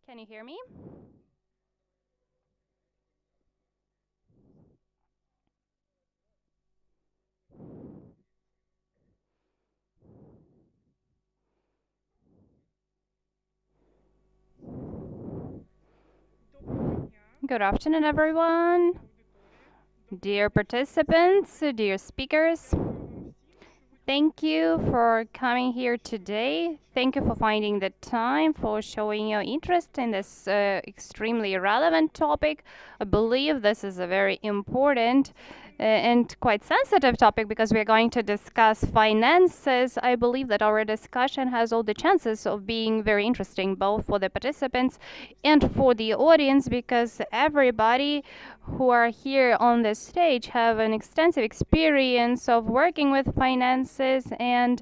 Can you hear me? Good afternoon, everyone. Dear participants, dear speakers, thank you for coming here today. Thank you for finding the time, for showing your interest in this extremely relevant topic. I believe this is a very important and quite sensitive topic because we're going to discuss finances. I believe that our discussion has all the chances of being very interesting, both for the participants and for the audience, because everybody who are here on this stage have an extensive experience of working with finances, and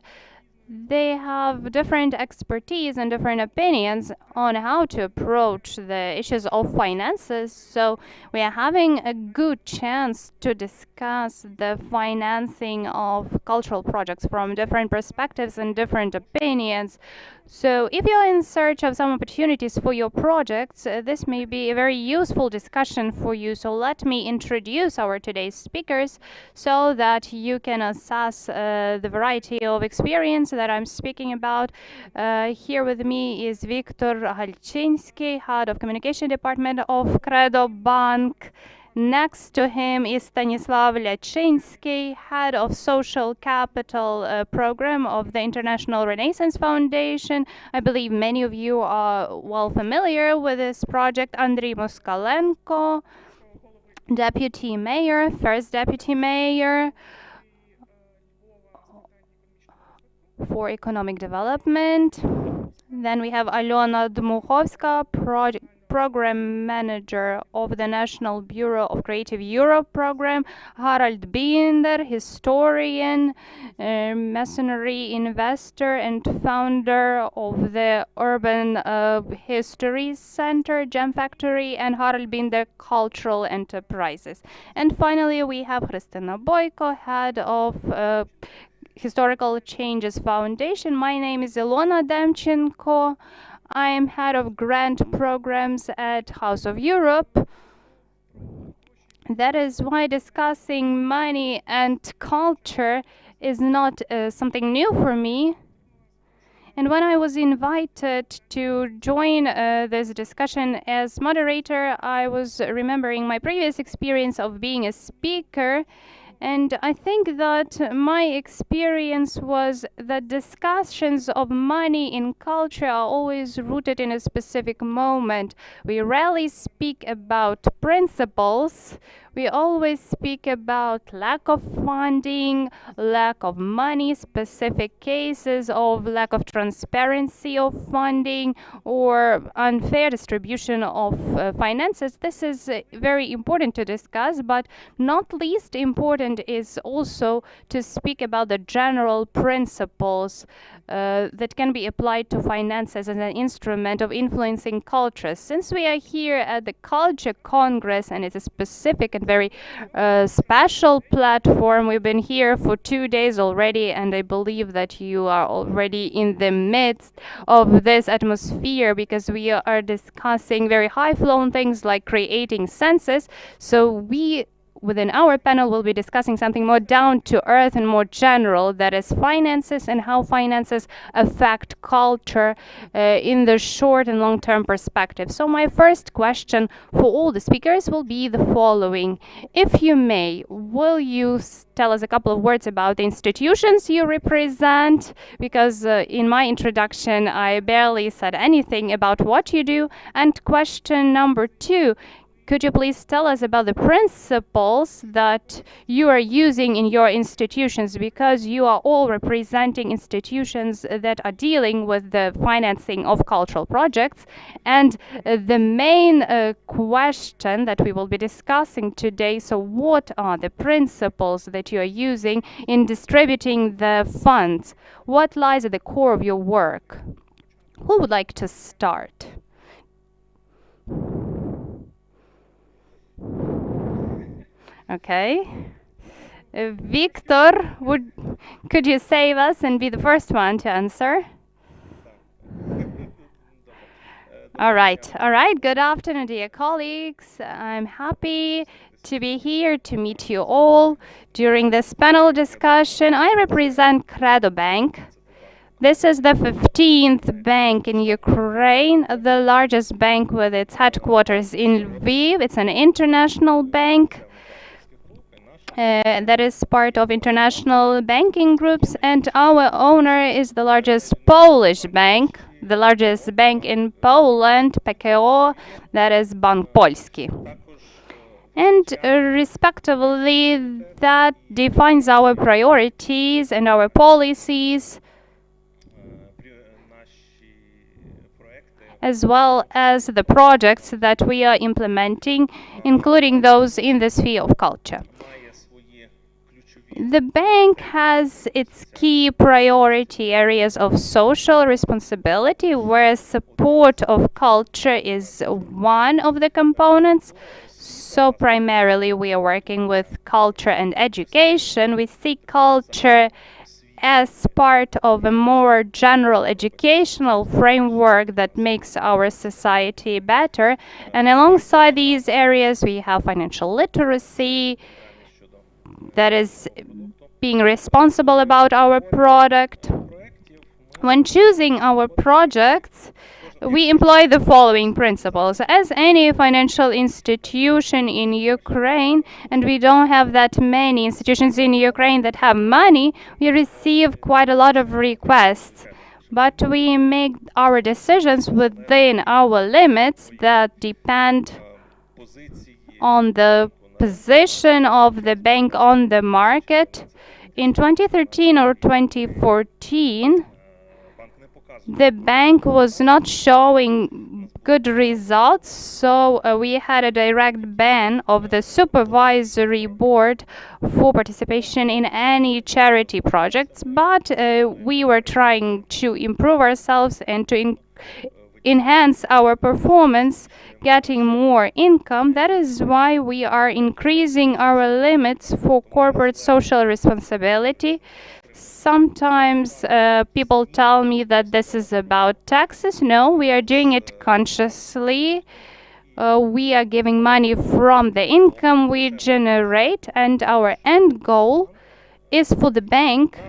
they have different expertise and different opinions on how to approach the issues of finances. So we are having a good chance to discuss the financing of cultural projects from different perspectives and different opinions. So if you're in search of some opportunities for your projects, this may be a very useful discussion for you. So let me introduce our today's speakers so that you can assess the variety of experience that I'm speaking about. Here with me is Viktor Halchinsky, Head of Communication Department of Credo Bank. Next to him is Stanislav Lyachinsky, Head of Social Capital Program of the International Renaissance Foundation. I believe many of you are well familiar with this project. Andriy Moskalenko, Deputy Mayor, First Deputy Mayor for Economic Development. Then we have Alona Dmuchovska, Program Manager of the National Bureau of Creative Europe Program, Harald Binder, historian, masonry investor and founder of the Urban History Center, Gem Factory, and Harald Binder Cultural Enterprises. And finally, we have Christina Boyko, head of Historical Changes Foundation. My name is Ilona Demchenko. I am head of grant programs at House of Europe. That is why discussing money and culture is not something new for me. And when I was invited to join this discussion as moderator, I was remembering my previous experience of being a speaker. And I think that my experience was that discussions of money in culture are always rooted in a specific moment. We rarely speak about principles. We always speak about lack of funding, lack of money, specific cases of lack of transparency of funding, or unfair distribution of finances. This is very important to discuss, but not least important is also to speak about the general principles that can be applied to finances as an instrument of influencing culture. Since we are here at the Culture Congress, and it's a specific and very special platform, we've been here for 2 days already, and I believe that you are already in the midst of this atmosphere because we are discussing very high-flown things like creating senses. So we within our panel, we'll be discussing something more down to earth and more general, that is finances and how finances affect culture in the short and long-term perspective. So my first question for all the speakers will be the following. If you may, will you tell us a couple of words about the institutions you represent? Because in my introduction, I barely said anything about what you do. And question number 2, could you please tell us about the principles that you are using in your institutions, because you are all representing institutions that are dealing with the financing of cultural projects. And the main question that we will be discussing today, so what are the principles that you are using in distributing the funds? What lies at the core of your work? Who would like to start? Okay. Victor, could you save us and be the first one to answer? All right. Good afternoon, dear colleagues. I'm happy to be here to meet you all. During this panel discussion, I represent Credo Bank. This is the 15th bank in Ukraine, the largest bank with its headquarters in Lviv. It's an international bank that is part of international banking groups, and our owner is the largest Polish bank, the largest bank in Poland, PKO, that is Bank Polski. And respectively, that defines our priorities and our policies, as well as the projects that we are implementing, including those in the sphere of culture. The bank has its key priority areas of social responsibility, where support of culture is one of the components. So primarily we are working with culture and education. We see culture as part of a more general educational framework that makes our society better. And alongside these areas, we have financial literacy, that is being responsible about our product. When choosing our projects, we employ the following principles. As any financial institution in Ukraine, and we don't have that many institutions in Ukraine that have money, we receive quite a lot of requests. But we make our decisions within our limits that depend on the position of the bank on the market. In 2013 or 2014, the bank was not showing good results, so we had a direct ban of the supervisory board for participation in any charity projects, but we were trying to improve ourselves and to enhance our performance, getting more income. That is why we are increasing our limits for corporate social responsibility. Sometimes people tell me that this is about taxes. No, we are doing it consciously. We are giving money from the income we generate, and our end goal is for the bank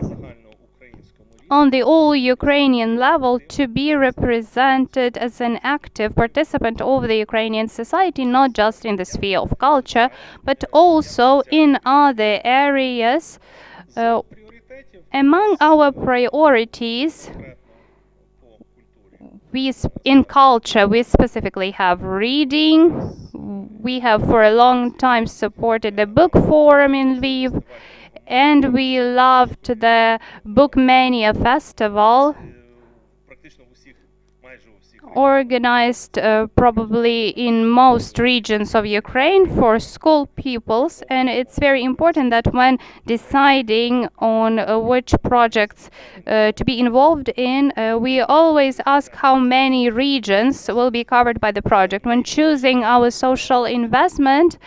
on the all Ukrainian level to be represented as an active participant of the Ukrainian society, not just in the sphere of culture, but also in other areas. Among our priorities, in culture, we specifically have reading. We have for a long time supported the book forum in Lviv, and we loved the Book Mania Festival, organized probably in most regions of Ukraine for school pupils. And it's very important that when deciding on which projects to be involved in, we always ask how many regions will be covered by the project. When choosing our social investment,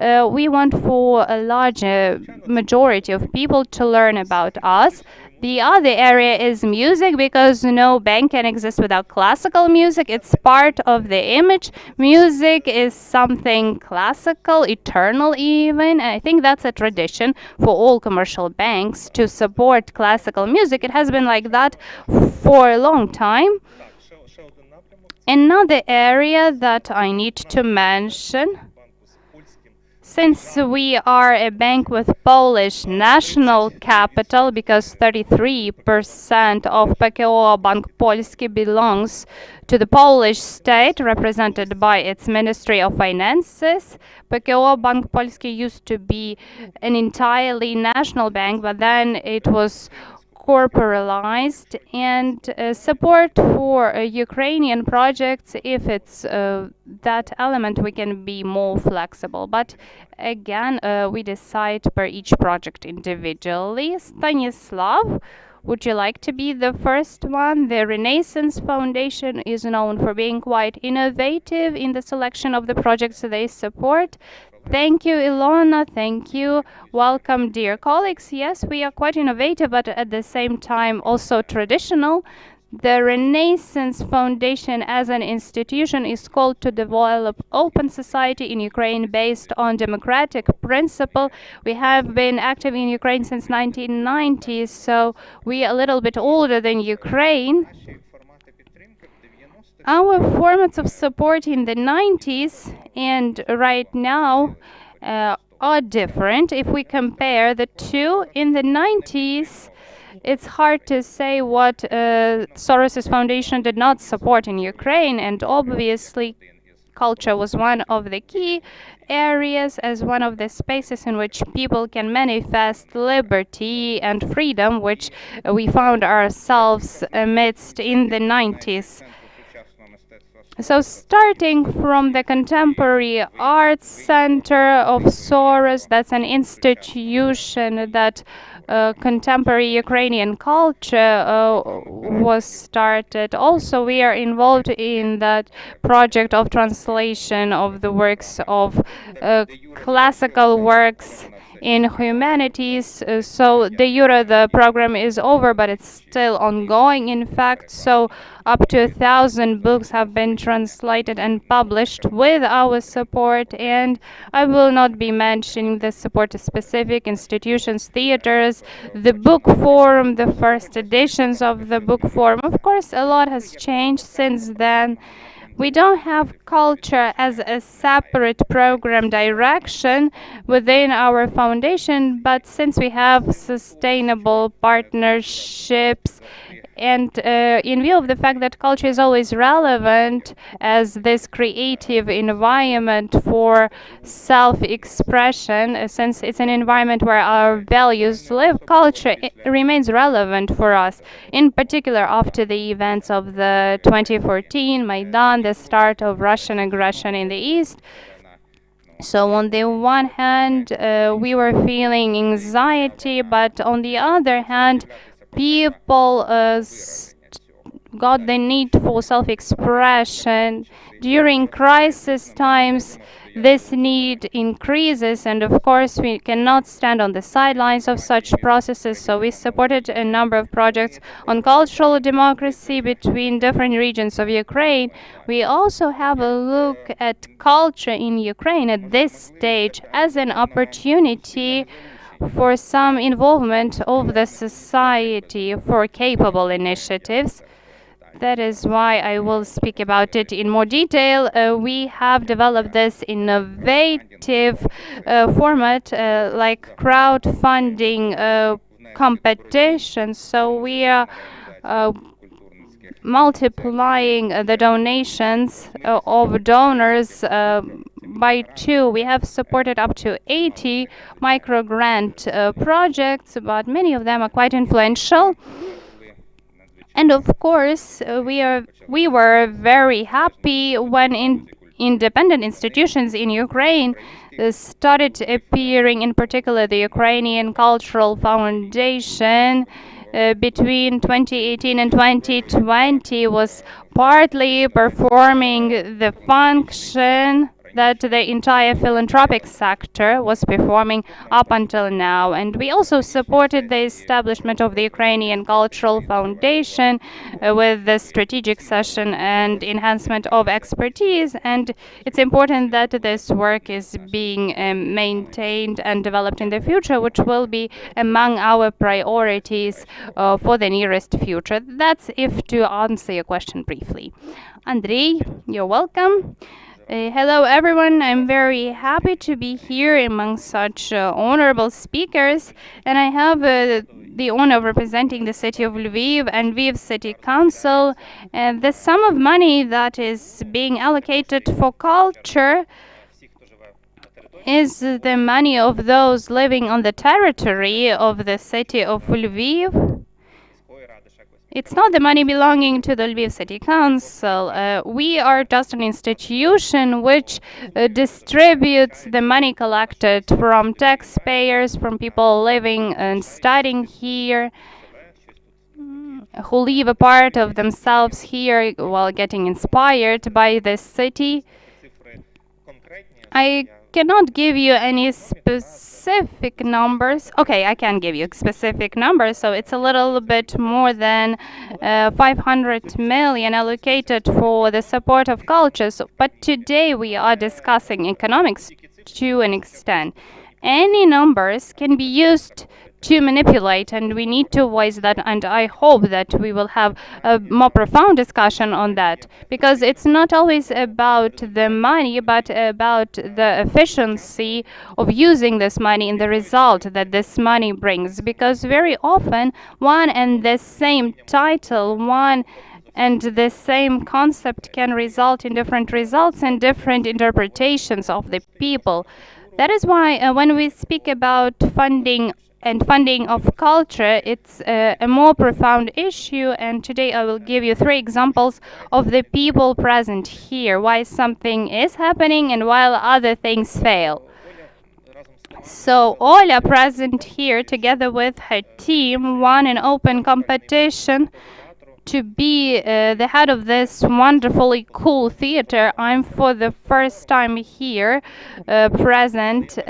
we want for a larger majority of people to learn about us. The other area is music, because no bank can exist without classical music. It's part of the image. Music is something classical, eternal even. I think that's a tradition for all commercial banks to support classical music. It has been like that for a long time. Another area that I need to mention, since we are a bank with Polish national capital, because 33% of PKO Bank Polski belongs to the Polish state, represented by its Ministry of Finances. PKO Bank Polski used to be an entirely national bank, but then it was corporalized, and support for Ukrainian projects, if it's that element, we can be more flexible. But again, we decide per each project individually. Stanislav, would you like to be the first one? The Renaissance Foundation is known for being quite innovative in the selection of the projects they support. Thank you, Ilona. Thank you. Welcome, dear colleagues. Yes, we are quite innovative, but at the same time also traditional. The Renaissance Foundation as an institution is called to develop open society in Ukraine based on democratic principle. We have been active in Ukraine since 1990, so we are a little bit older than Ukraine. Our formats of support in the 90s and right now are different. If we compare the two, in the 90s, it's hard to say what Soros's foundation did not support in Ukraine, and obviously culture was one of the key areas as one of the spaces in which people can manifest liberty and freedom, which we found ourselves amidst in the 90s. So starting from the Contemporary Arts Center of Soros, that's an institution that contemporary Ukrainian culture was started. Also, we are involved in that project of translation of the works of classical works in humanities. So de jure the program is over, but it's still ongoing, in fact. So up to 1,000 books have been translated and published with our support, and I will not be mentioning the support to specific institutions, theaters, the book forum, the first editions of the book forum. Of course, a lot has changed since then. We don't have culture as a separate program direction within our foundation, but since we have sustainable partnerships and in view of the fact that culture is always relevant as this creative environment for self-expression, since it's an environment where our values live, culture remains relevant for us, in particular after the events of the 2014 Maidan, the start of Russian aggression in the East. So on the one hand, we were feeling anxiety, but on the other hand, people got the need for self-expression. During crisis times, this need increases, and of course we cannot stand on the sidelines of such processes, so we supported a number of projects on cultural democracy between different regions of Ukraine. We also have a look at culture in Ukraine at this stage as an opportunity for some involvement of the society for capable initiatives. That is why I will speak about it in more detail. We have developed this innovative format like crowdfunding competition. So we are multiplying the donations of donors by 2. We have supported up to 80 micro grant projects, but many of them are quite influential. And of course, we were very happy when independent institutions in Ukraine started appearing, in particular the Ukrainian Cultural Foundation. Between 2018 and 2020 was partly performing the function that the entire philanthropic sector was performing up until now. And we also supported the establishment of the Ukrainian Cultural Foundation with the strategic session and enhancement of expertise. And it's important that this work is being maintained and developed in the future, which will be among our priorities for the nearest future. That's if to answer your question briefly. Andrei, you're welcome. Hello everyone, I'm very happy to be here among such honorable speakers, and I have the honor of representing the city of Lviv and Lviv City Council. And the sum of money that is being allocated for culture is the money of those living on the territory of the city of Lviv. It's not the money belonging to the Lviv City Council. We are just an institution which distributes the money collected from taxpayers, from people living and studying here, who leave a part of themselves here while getting inspired by this city. I cannot give you any specific specific numbers. Okay, I can give you specific numbers. So it's a little bit more than 500 million allocated for the support of cultures. But today we are discussing economics to an extent. Any numbers can be used to manipulate, and we need to voice that, and I hope that we will have a more profound discussion on that, because it's not always about the money but about the efficiency of using this money and the result that this money brings, because very often one and the same title, one and the same concept can result in different results and different interpretations of the people. That is why when we speak about funding and funding of culture, it's a more profound issue. And today I will give you 3 examples of the people present here, why something is happening and while other things fail. So Oля, present here together with her team, won an open competition to be the head of this wonderfully cool theater. I'm for the first time here present.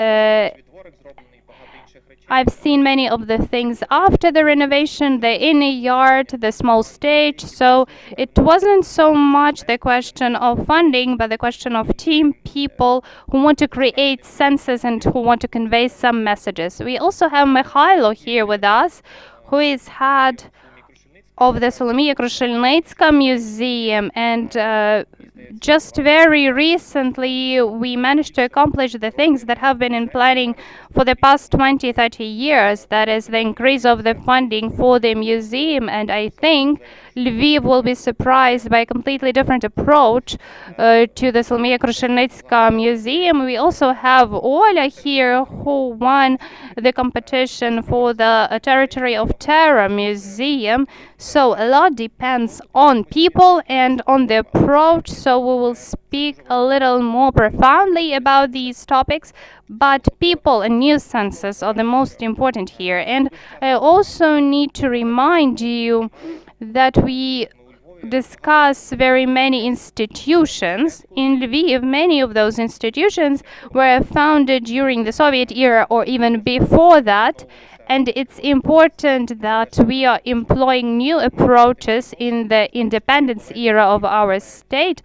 I've seen many of the things after the renovation, the inner yard, the small stage. So it wasn't so much the question of funding, but the question of team, people who want to create senses and who want to convey some messages. We also have Mikhailo here with us, who is head of the Solomia Krushelnitska Museum, and just very recently we managed to accomplish the things that have been in planning for the past 20-30 years, that is the increase of the funding for the museum. And I think Lviv will be surprised by a completely different approach to the Solomia Krushelnitska Museum. We also have Ola here, who won the competition for the Territory of Terror Museum. So a lot depends on people and on the approach. So we will speak a little more profoundly about these topics, but people and new senses are the most important here. And I also need to remind you that we discuss very many institutions. In Lviv, many of those institutions were founded during the Soviet era or even before that. And it's important that we are employing new approaches in the independence era of our state.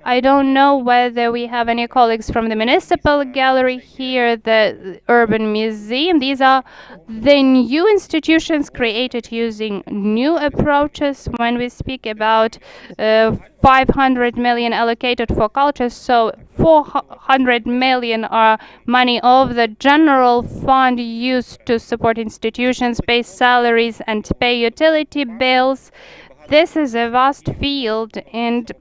I don't know whether we have any colleagues from the municipal gallery here, the urban museum. These are the new institutions created using new approaches. When we speak about 500 million allocated for culture, so 400 million are money of the general fund used to support institutions, pay salaries and pay utility bills. This is a vast field, and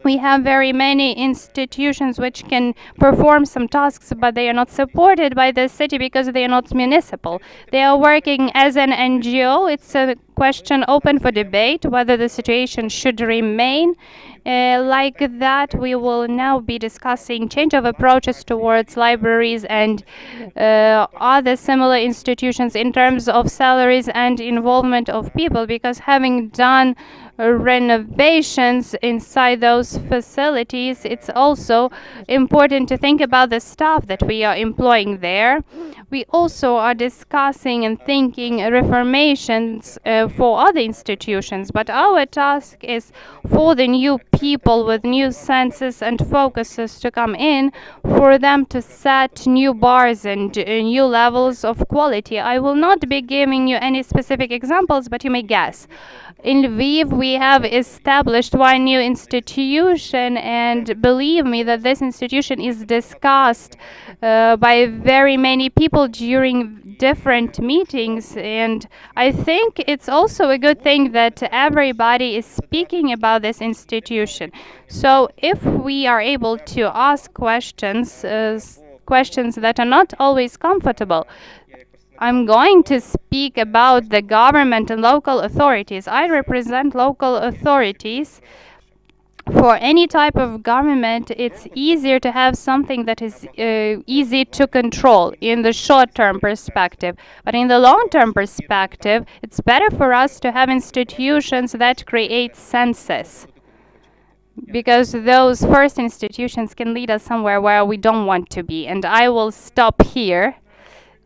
we have very many institutions which can perform some tasks, but they are not supported by the city because they are not municipal. They are working as an NGO. It's a question open for debate whether the situation should remain like that. We will now be discussing change of approaches towards libraries and other similar institutions in terms of salaries and involvement of people, because having done renovations inside those facilities, it's also important to think about the staff that we are employing there. We also are discussing and thinking reformations for other institutions, but our task is for the new people with new senses and focuses to come in, for them to set new bars and new levels of quality. I will not be giving you any specific examples, but you may guess. In Lviv, we have established one new institution, and believe me that this institution is discussed by very many people during different meetings. And I think it's also a good thing that everybody is speaking about this institution. So if we are able to ask questions that are not always comfortable, I'm going to speak about the government and local authorities. I represent local authorities. For any type of government, it's easier to have something that is easy to control in the short-term perspective. But in the long-term perspective, it's better for us to have institutions that create senses, because those first institutions can lead us somewhere where we don't want to be. And I will stop here.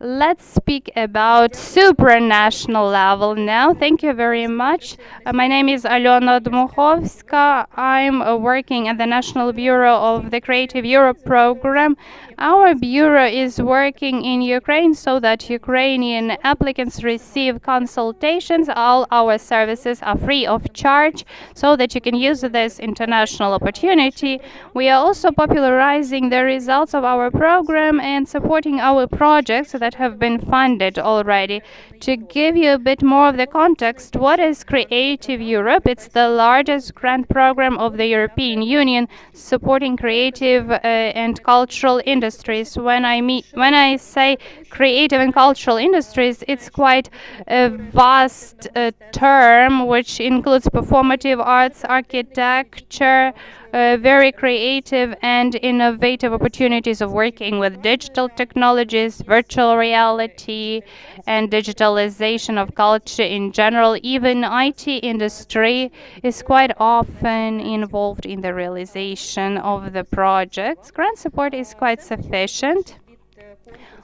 Let's speak about supranational level now. Thank you very much. My name is Alena Dmuchovska. I'm working at the National Bureau of the Creative Europe program. Our bureau is working in Ukraine so that Ukrainian applicants receive consultations. All our services are free of charge so that you can use this international opportunity. We are also popularizing the results of our program and supporting our projects that have been funded already. To give you a bit more of the context, what is Creative Europe? It's the largest grant program of the European Union supporting creative and cultural industries. When I say creative and cultural industries, it's quite a vast term which includes performative arts, architecture, very creative and innovative opportunities of working with digital technologies, virtual reality, and digitalization of culture in general. Even IT industry is quite often involved in the realization of the projects. Grant support is quite sufficient.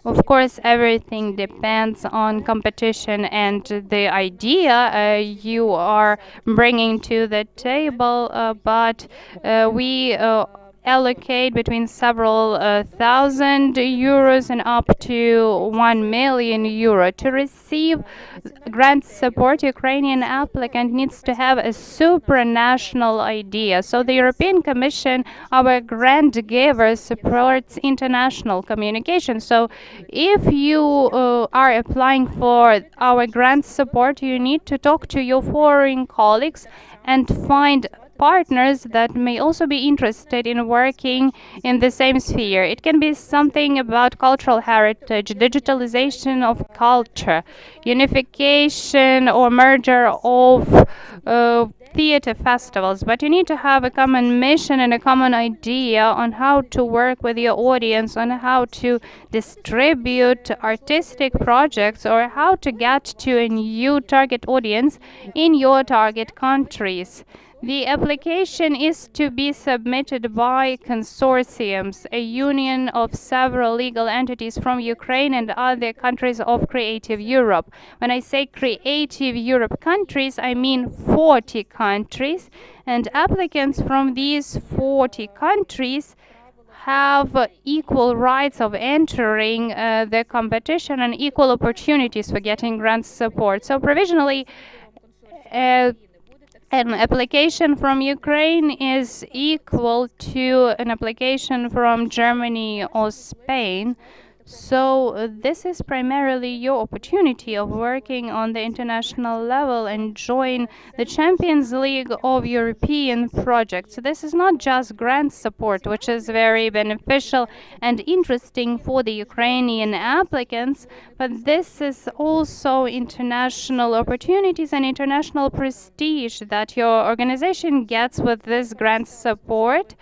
Of course, everything depends on competition and the idea you are bringing to the table, but we allocate between several thousand euros and up to 1 million euro. To receive grant support, Ukrainian applicant needs to have a supranational idea. So the European Commission, our grant giver, supports international communication. So if you are applying for our grant support, you need to talk to your foreign colleagues and find partners that may also be interested in working in the same sphere. It can be something about cultural heritage, digitalization of culture, unification or merger of theater festivals, but you need to have a common mission and a common idea on how to work with your audience, on how to distribute artistic projects, or how to get to a new target audience in your target countries. The application is to be submitted by consortiums, a union of several legal entities from Ukraine and other countries of Creative Europe. When I say Creative Europe countries, I mean 40 countries, and applicants from these 40 countries have equal rights of entering the competition and equal opportunities for getting grant support. So provisionally, an application from Ukraine is equal to an application from Germany or Spain. So this is primarily your opportunity of working on the international level and join the Champions League of European projects. So this is not just grant support, which is very beneficial and interesting for the Ukrainian applicants, but this is also international opportunities and international prestige that your organization gets with this grant support.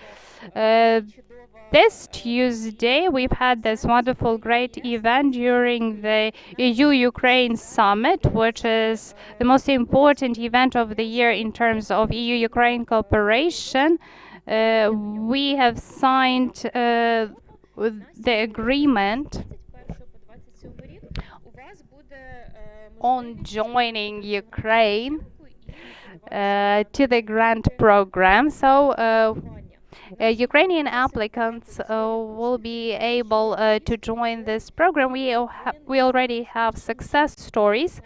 This Tuesday, we've had this wonderful, great event during the EU-Ukraine summit, which is the most important event of the year in terms of EU-Ukraine cooperation. We have signed the agreement on joining Ukraine to the grant program. So Ukrainian applicants will be able to join this program. We already have success stories.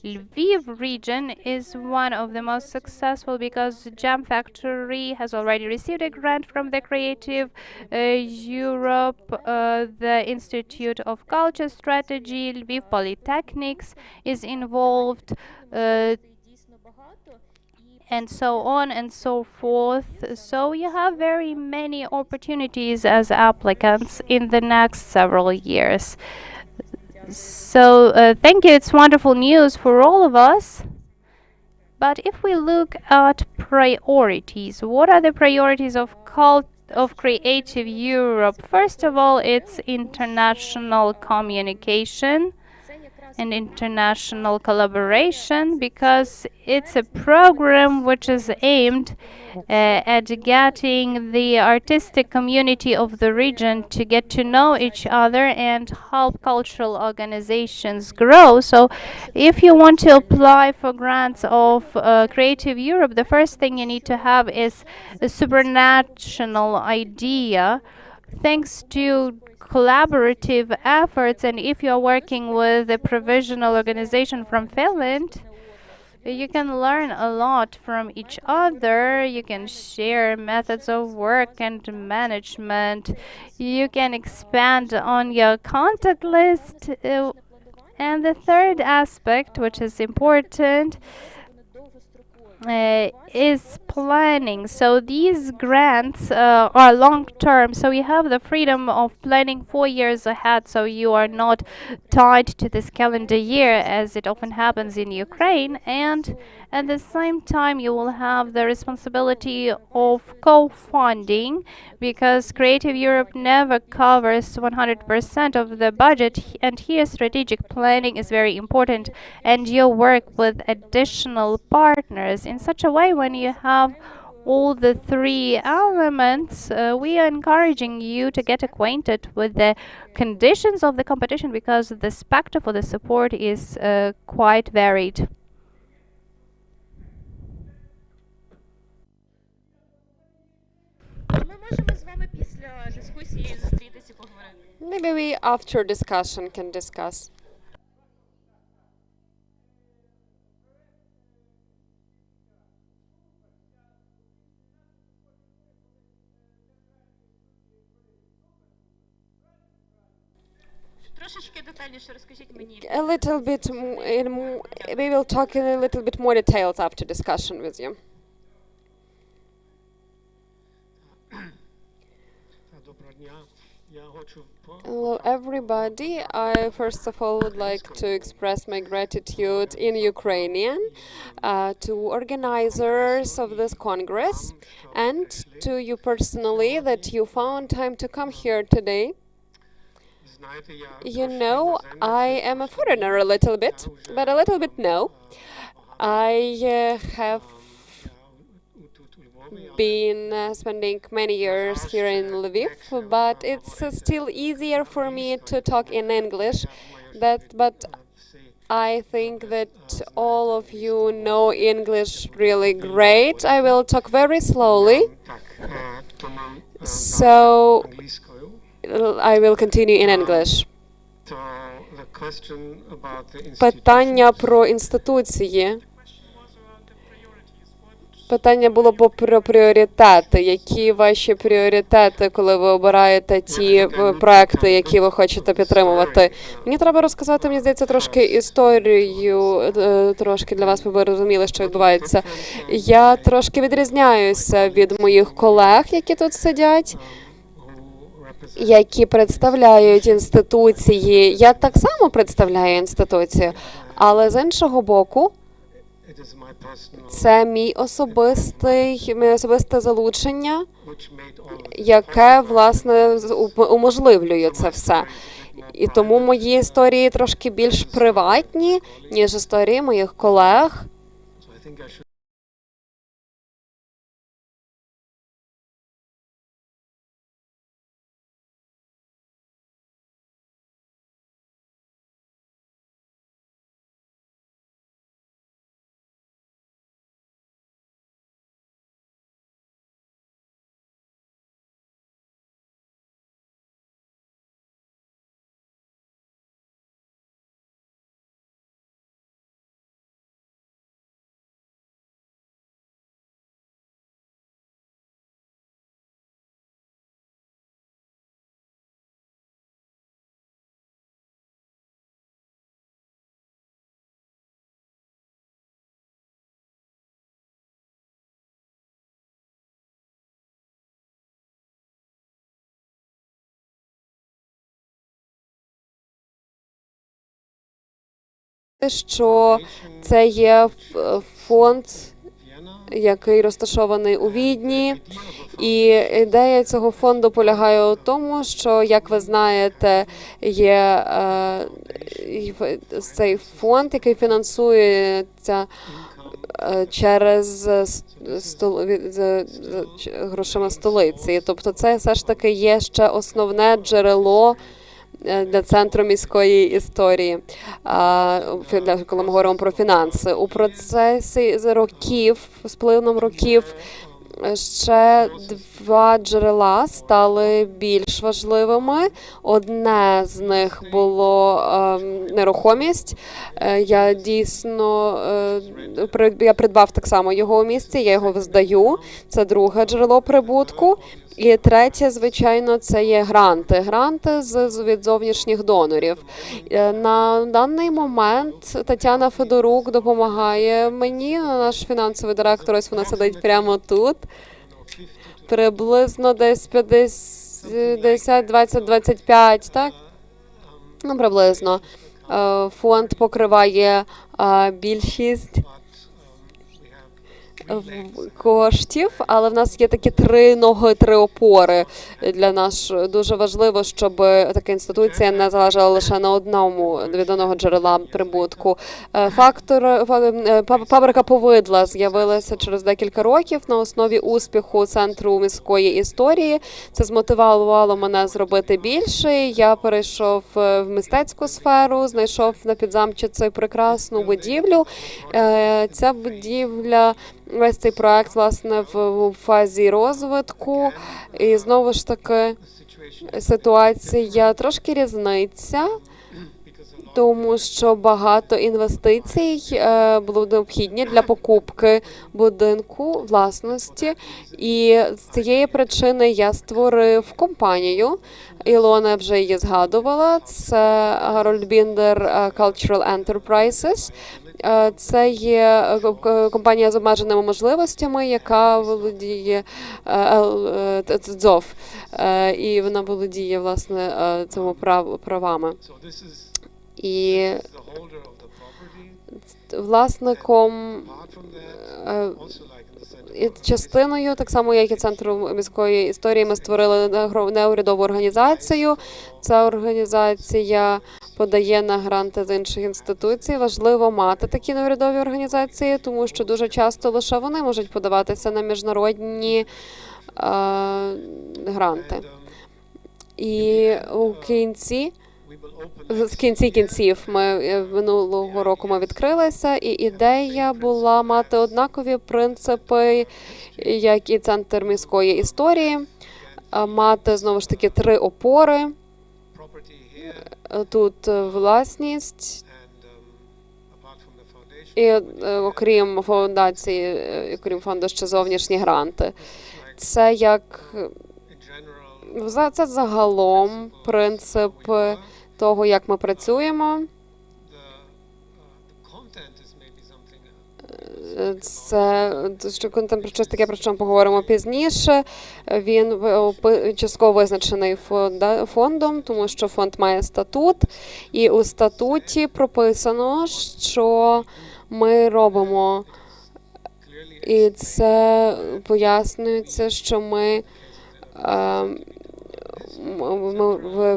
Lviv region is one of the most successful because Jam Factory has already received a grant from the Creative Europe, the Institute of Culture Strategy, Lviv Polytechnics is involved, and so on and so forth. So you have very many opportunities as applicants in the next several years. So thank you. It's wonderful news for all of us. But if we look at priorities, what are the priorities of Creative Europe? First of all, it's international communication. and international collaboration, because it's a program which is aimed at getting the artistic community of the region to get to know each other and help cultural organizations grow. So if you want to apply for grants of Creative Europe, the first thing you need to have is a supranational idea. Thanks to collaborative efforts, and if you're working with a provisional organization from Finland, you can learn a lot from each other. You can share methods of work and management. You can expand on your contact list. And the third aspect, which is important, is planning. So these grants are long term, so you have the freedom of planning 4 years ahead, so you are not tied to this calendar year as it often happens in Ukraine. And at the same time, you will have the responsibility of co-funding, because Creative Europe never covers 100% of the budget, and here strategic planning is very important, and you work with additional partners in such a way. When you have all the three elements, we are encouraging you to get acquainted with the conditions of the competition, because the spectrum for the support is quite varied. Maybe we after discussion can discuss. A little bit, we will talk in a little bit more details after discussion with you. Hello everybody. I first of all would like to express my gratitude in Ukrainian to organizers of this Congress and to you personally that you found time to come here today. You know, I am a foreigner a little bit, but a little bit no. I have been spending many years here in Lviv, but it's still easier for me to talk in English. But I think that all of you know English really great. I will talk very slowly. So I will continue in English. Питання про інституції. Питання було про пріоритети. Які ваші пріоритети, коли ви обираєте ті проекти, які ви хочете підтримувати? Мені треба розказати, мені здається, трошки історію, трошки для вас, щоб ви розуміли, що відбувається. Я трошки відрізняюся від моїх колег, які тут сидять, які представляють інституції. Я так само представляю інституцію, але з іншого боку, це моє особисте залучення, яке, власне, уможливлює це все. І тому мої історії трошки більш приватні, ніж історії моїх колег. Що це є фонд який розташований у Відні. І ідея цього фонду полягає у тому, що, як ви знаєте, є цей фонд, який фінансується через грошима столиці. Тобто це все ж таки є ще основне джерело для Центру міської історії, коли ми говоримо про фінанси. У процесі з плином років, ще два джерела стали більш важливими. Одне з них було нерухомість. Я дійсно я придбав так само його у місті, я його здаю. Це друге джерело прибутку. І третє, звичайно, це є гранти. Гранти від зовнішніх донорів. На даний момент Тетяна Федорук допомагає мені, наш фінансовий директор, ось вона сидить прямо тут. Приблизно десь 50, 20, 25, так? Ну, приблизно. Фонд покриває більшість коштів, але в нас є такі три ноги, три опори. Для нас дуже важливо, щоб така інституція не залежала лише на від одного джерела прибутку. Фабрика повидла з'явилася через декілька років на основі успіху Центру міської історії. Це змотивувало мене зробити більше. Я перейшов в мистецьку сферу, знайшов на Підзамчі цю прекрасну будівлю. Ця будівля, весь цей проект, власне, в фазі розвитку. І знову ж таки ситуація трошки різниця, тому що багато інвестицій було необхідні для покупки будинку власності. І з цієї причини я створив компанію. Ілона вже її згадувала. Це Harold Binder Cultural Enterprises. Це є компанія з обмеженими можливостями, яка володіє ТЗОВ, і вона володіє, власне, цими правами. І власником і частиною, так само як і Центру міської історії, ми створили неурядову організацію. Ця організація подає на гранти з інших інституцій. Важливо мати такі неурядові організації, тому що дуже часто лише вони можуть подаватися на міжнародні гранти. І в кінці кінців минулого року ми відкрилися, і ідея була мати однакові принципи, як і Центр міської історії, мати, знову ж таки, три опори. Тут власність, і окрім фундації, окрім фонду, ще зовнішні гранти. Це це загалом принцип того, як ми працюємо. Це щось таке, про що ми поговоримо пізніше. Він частково визначений фондом, тому що фонд має статут, і у статуті прописано, що ми робимо. І це пояснюється, що ми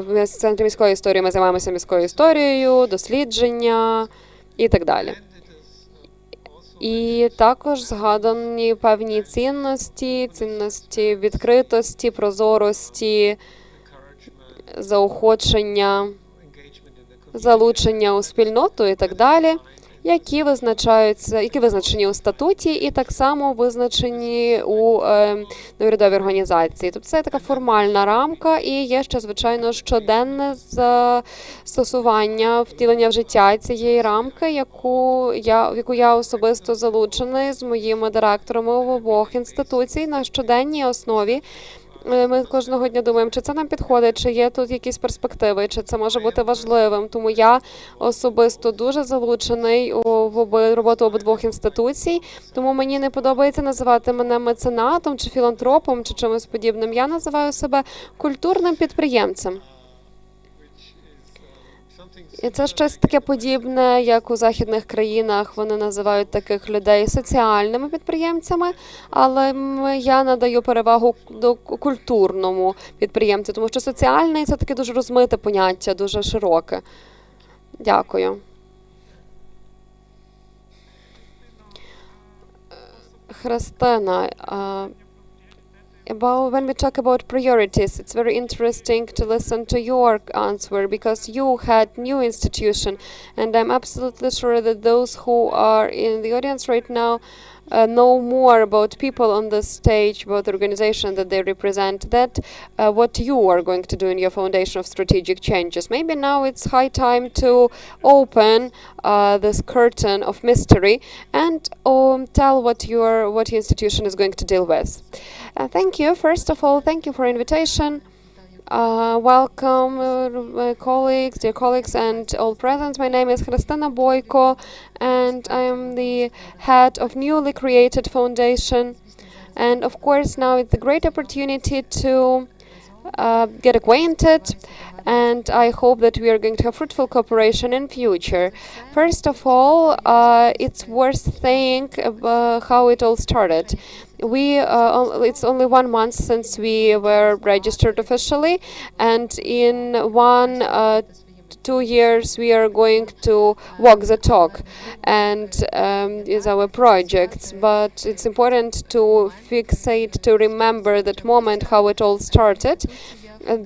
в Центрі міської історії ми займаємося міською історією, дослідження і так далі. І також згадані певні цінності відкритості, прозорості, заохочення, залучення у спільноту і так далі, які визначені у статуті і так само визначені у неурядовій організації. Тобто це така формальна рамка і є ще, звичайно, щоденне застосування, втілення в життя цієї рамки, в яку я особисто залучений з моїми директорами обох інституцій на щоденній основі. Ми кожного дня думаємо, чи це нам підходить, чи є тут якісь перспективи, чи це може бути важливим. Тому я особисто дуже залучений в роботу обидвох інституцій, тому мені не подобається називати мене меценатом, чи філантропом, чи чимось подібним. Я називаю себе культурним підприємцем. І це щось таке подібне, як у західних країнах вони називають таких людей соціальними підприємцями, але я надаю перевагу до культурному підприємцю, тому що соціальний це таке дуже розмите поняття, дуже широке. Дякую. Христина, when we talk about priorities, it's very interesting to listen to your answer because you had new institution, and I'm absolutely sure that those who are in the audience right now know more about people on the stage, about the organization that they represent, that what you are going to do in your foundation of strategic changes. Maybe now it's high time to open this curtain of mystery and tell what your institution is going to deal with. Thank you. First of all, thank you for invitation. Welcome, dear colleagues, and all present. My name is Hristina Boyko, and I am the head of newly created foundation. And of course, now it's a great opportunity to get acquainted, and I hope that we are going to have fruitful cooperation in future. First of all, it's worth saying how it all started. It's only 1 month since we were registered officially, and in 2 years we are going to walk the talk and is our projects, but it's important to fixate, to remember that moment how it all started.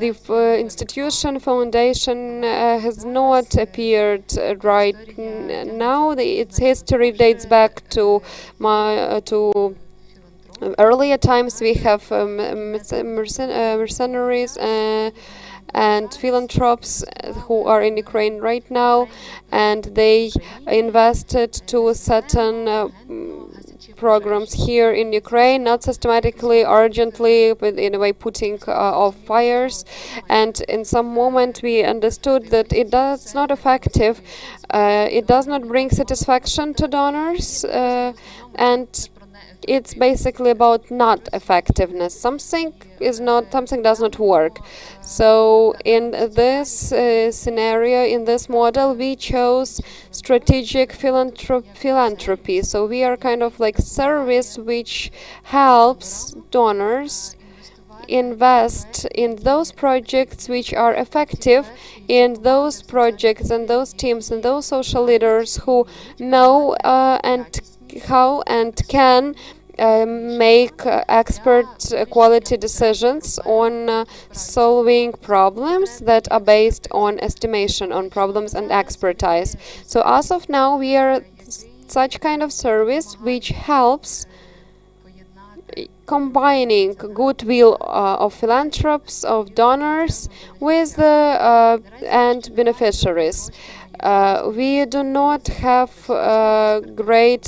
The institution foundation has not appeared right now. Its history dates back to earlier times. We have mercenaries and philanthropists who are in Ukraine right now, and they invested to certain programs here in Ukraine, not systematically, urgently, but in a way putting off fires. And in some moment we understood that it does not effective, it does not bring satisfaction to donors, and it's basically about not effectiveness. Something does not work. So in this scenario, in this model, we chose strategic philanthropy. So we are kind of like service which helps donors invest in those projects which are effective, in those projects and those teams and those social leaders who know and how and can make expert quality decisions on solving problems that are based on estimation on problems and expertise. So as of now, we are such kind of service which helps combining goodwill of philanthropists, of donors, with the and beneficiaries. We do not have great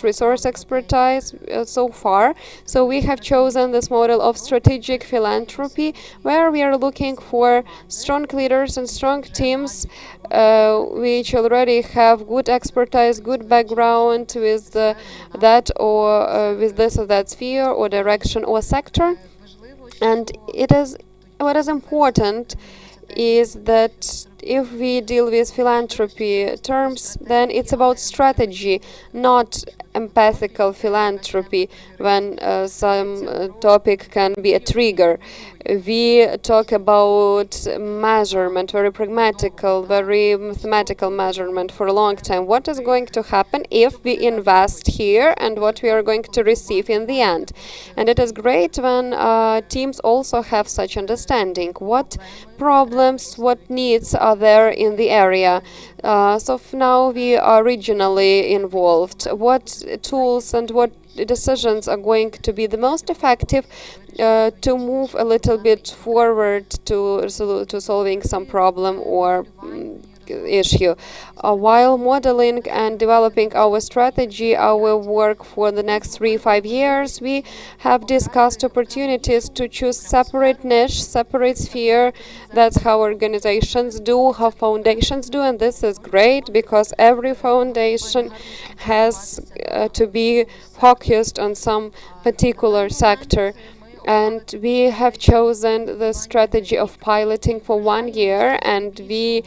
resource expertise so far, so we have chosen this model of strategic philanthropy, where we are looking for strong leaders and strong teams which already have good expertise, good background with that or with this or that sphere or direction or sector. And what is important is that if we deal with philanthropy terms, then it's about strategy, not empathical philanthropy, when some topic can be a trigger. We talk about measurement, very pragmatical, very mathematical measurement for a long time. What is going to happen if we invest here and what we are going to receive in the end? And it is great when teams also have such understanding. What problems, what needs are there in the area? So now we are regionally involved. What tools and what decisions are going to be the most effective to move a little bit forward to solving some problem or issue. While modeling and developing our strategy, our work for the next 3-5 years, we have discussed opportunities to choose separate niche, separate sphere. That's how organizations do, how foundations do, and this is great because every foundation has to be focused on some particular sector. And we have chosen the strategy of piloting for 1 year, and we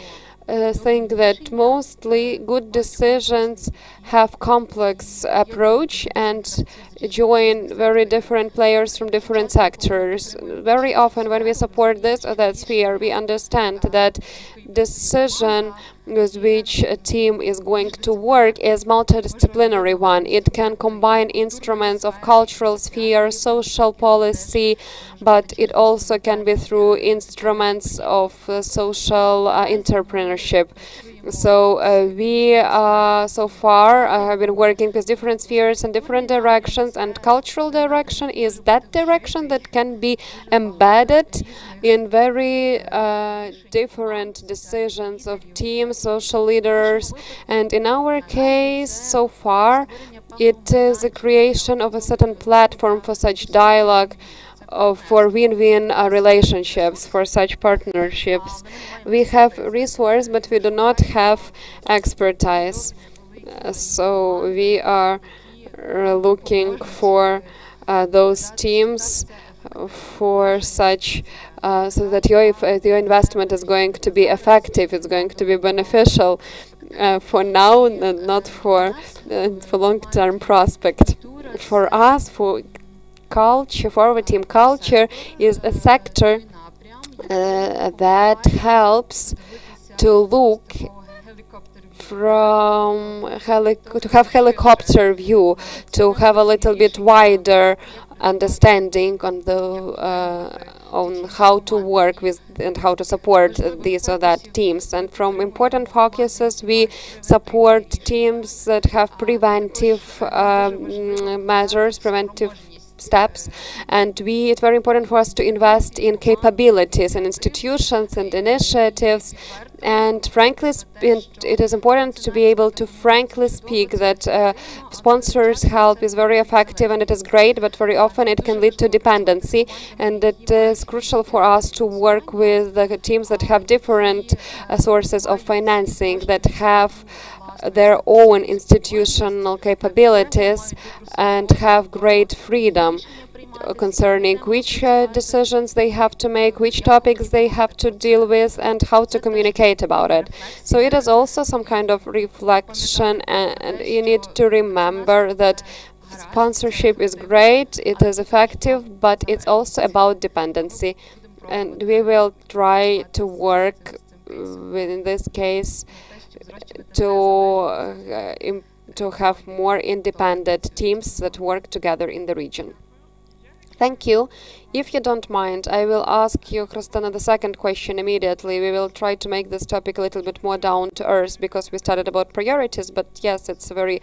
think that mostly good decisions have complex approach and join very different players from different sectors. Very often when we support this or that sphere, we understand that decision with which a team is going to work is multidisciplinary one. It can combine instruments of cultural sphere, social policy, but it also can be through instruments of social entrepreneurship. So we so far have been working with different spheres and different directions, and cultural direction is that direction that can be embedded in very different decisions of teams, social leaders, and in our case so far it is a creation of a certain platform for such dialogue, for win-win relationships, for such partnerships. We have resource, but we do not have expertise. So we are looking for those teams for such so that your investment is going to be effective, it's going to be beneficial for now, and not for long-term prospect. For us, for culture, for our team, culture is a sector that helps to look from to have helicopter view, to have a little bit wider understanding on the on how to work with and how to support these or that teams. And from important focuses, we support teams that have preventive measures, preventive steps, and it's very important for us to invest in capabilities and institutions and initiatives. And frankly, it is important to be able to frankly speak that sponsors' help is very effective and it is great, but very often it can lead to dependency, and it is crucial for us to work with the teams that have different sources of financing, that have their own institutional capabilities and have great freedom concerning which decisions they have to make, which topics they have to deal with, and how to communicate about it. So it is also some kind of reflection, and you need to remember that sponsorship is great, it is effective, but it's also about dependency. And we will try to work in this case to have more independent teams that work together in the region. Thank you. If you don't mind, I will ask you, Christina, the second question immediately. We will try to make this topic a little bit more down to earth because we started about priorities, but yes, it's very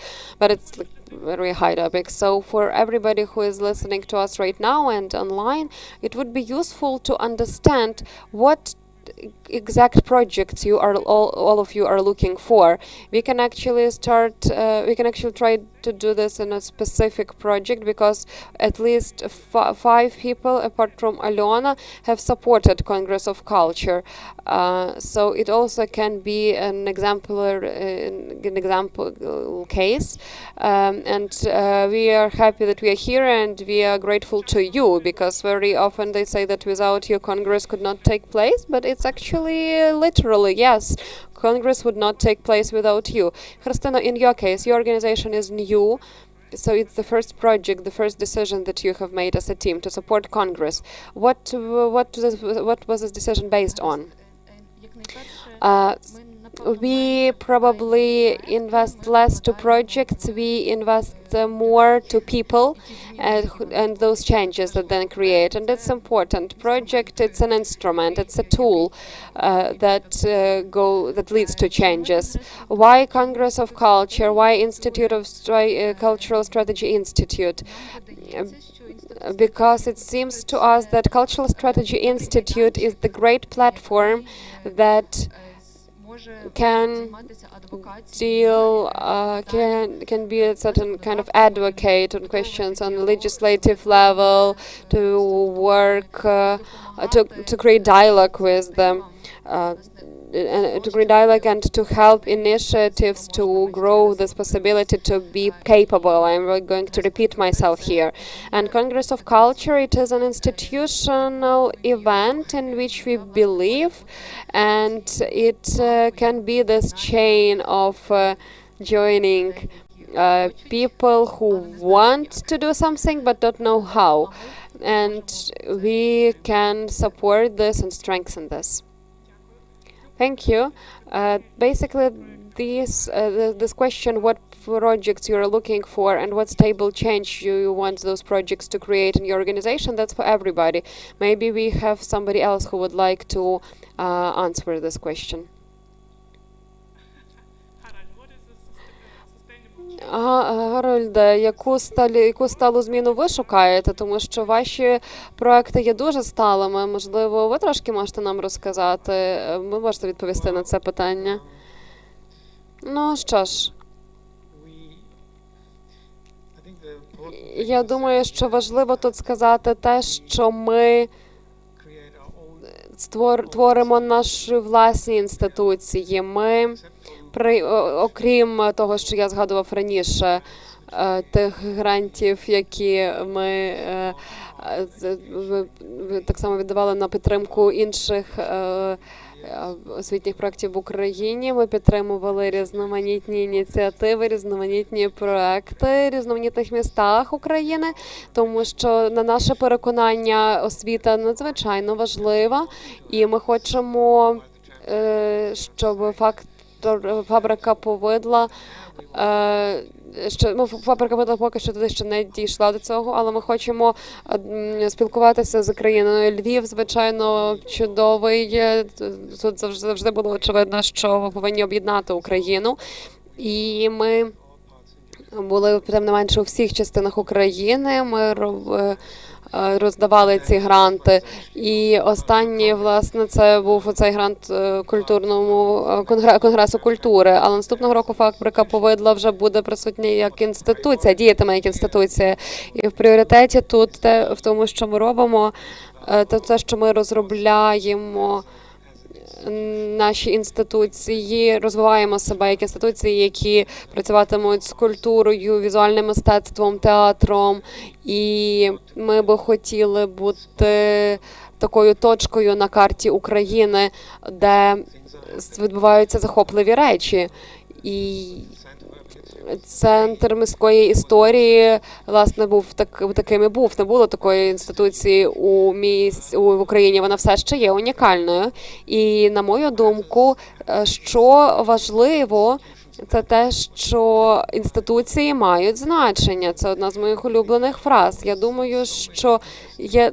high topic. So for everybody who is listening to us right now and online, it would be useful to understand what exact projects you are all of you are looking for. We can actually try to do this in a specific project, because at least 5 people apart from Alona have supported Congress of Culture, so it also can be an example case, and we are happy that we are here, and we are grateful to you, because very often they say that without you Congress could not take place, but it's actually literally, yes, Congress would not take place without you. Christina, in your case, your organization is new, so it's the first project, the first decision that you have made as a team to support Congress. What was this decision based on? We probably invest less to projects, we invest more to people and those changes that then create. And it's important. Project, it's an instrument, it's a tool that leads to changes. Why Congress of Culture? Why Institute of Cultural Strategy Institute? Because it seems to us that Cultural Strategy Institute is the great platform that can be a certain kind of advocate on questions on the legislative level, to work to create dialogue with them. to create dialogue and to help initiatives to grow this possibility to be capable. I'm going to repeat myself here. And Congress of Culture, it is an institutional event in which we believe, and it can be this chain of joining people who want to do something but don't know how. And we can support this and strengthen this. Thank you. Basically, this question, what projects you're looking for and what stable change you want those projects to create in your organization, that's for everybody. Maybe we have somebody else who would like to answer this question. Гарольде, яку сталу зміну ви шукаєте? Тому що ваші проекти є дуже сталими. Можливо, ви трошки можете нам розказати? Ви можете відповісти на це питання? Ну, що ж. Я думаю, що важливо тут сказати те, що ми творимо наші власні інституції. Ми, окрім того, що я згадував раніше, тих грантів, які ми так само віддавали на підтримку інших освітніх проєктів в Україні. Ми підтримували різноманітні ініціативи, різноманітні проекти в різноманітних містах України, тому що, на наше переконання, освіта надзвичайно важлива, і ми хочемо, щоб фабрика повидла, фабрика повидла поки що туди ще не дійшла до цього, але ми хочемо спілкуватися з країною. Львів, звичайно, чудовий. Тут завжди було очевидно, що ми повинні об'єднати Україну. І ми були, тим не менше, у всіх частинах України. Ми роздавали ці гранти. І останній, власне, це був цей грант Конгресу культури. Але наступного року фабрика повидла вже буде присутня як інституція, діятиме як інституція. І в пріоритеті тут в тому, що ми робимо, те, що ми розробляємо наші інституції, розвиваємо себе як інституції, які працюватимуть з культурою, візуальним мистецтвом, театром. І ми би хотіли бути такою точкою на карті України, де відбуваються захопливі речі. І центр міської історії, власне, був таким і був. Не було такої інституції в Україні, вона все ще є унікальною. І, на мою думку, що важливо, це те, що інституції мають значення. Це одна з моїх улюблених фраз. Я думаю, що є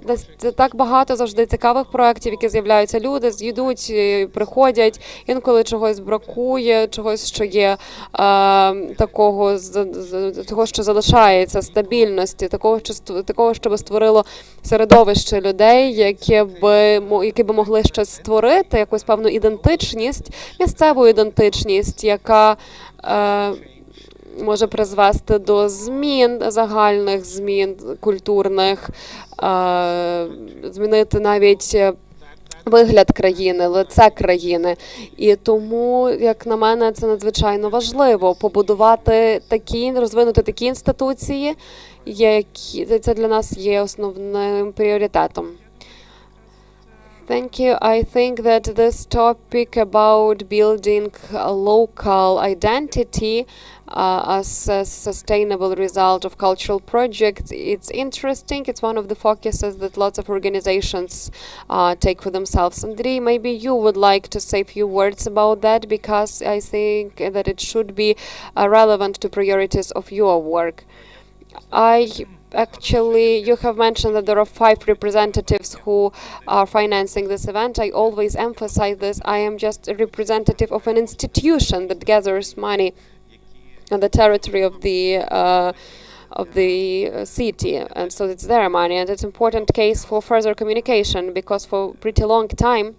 так багато завжди цікавих проєктів, які з'являються. Люди йдуть, приходять, інколи чогось бракує, чогось, що є того, що залишається, стабільності, такого, що би створило середовище людей, які би могли щось створити, якусь певну ідентичність, місцеву ідентичність, яка може призвести до змін, загальних змін культурних, змінити навіть вигляд країни, лице країни. І тому, як на мене, це надзвичайно важливо побудувати розвинути такі інституції, які це для нас є основним пріоритетом. Thank you. I think that this topic about building a local identity as a sustainable result of cultural projects, it's interesting. It's one of the focuses that lots of organizations take for themselves. Andrei, maybe you would like to say a few words about that, because I think that it should be relevant to priorities of your work. Actually, you have mentioned that there are 5 representatives who are financing this event. I always emphasize this. I am just a representative of an institution that gathers money on the territory of the city, and so it's their money, and it's an important case for further communication, because for a pretty long time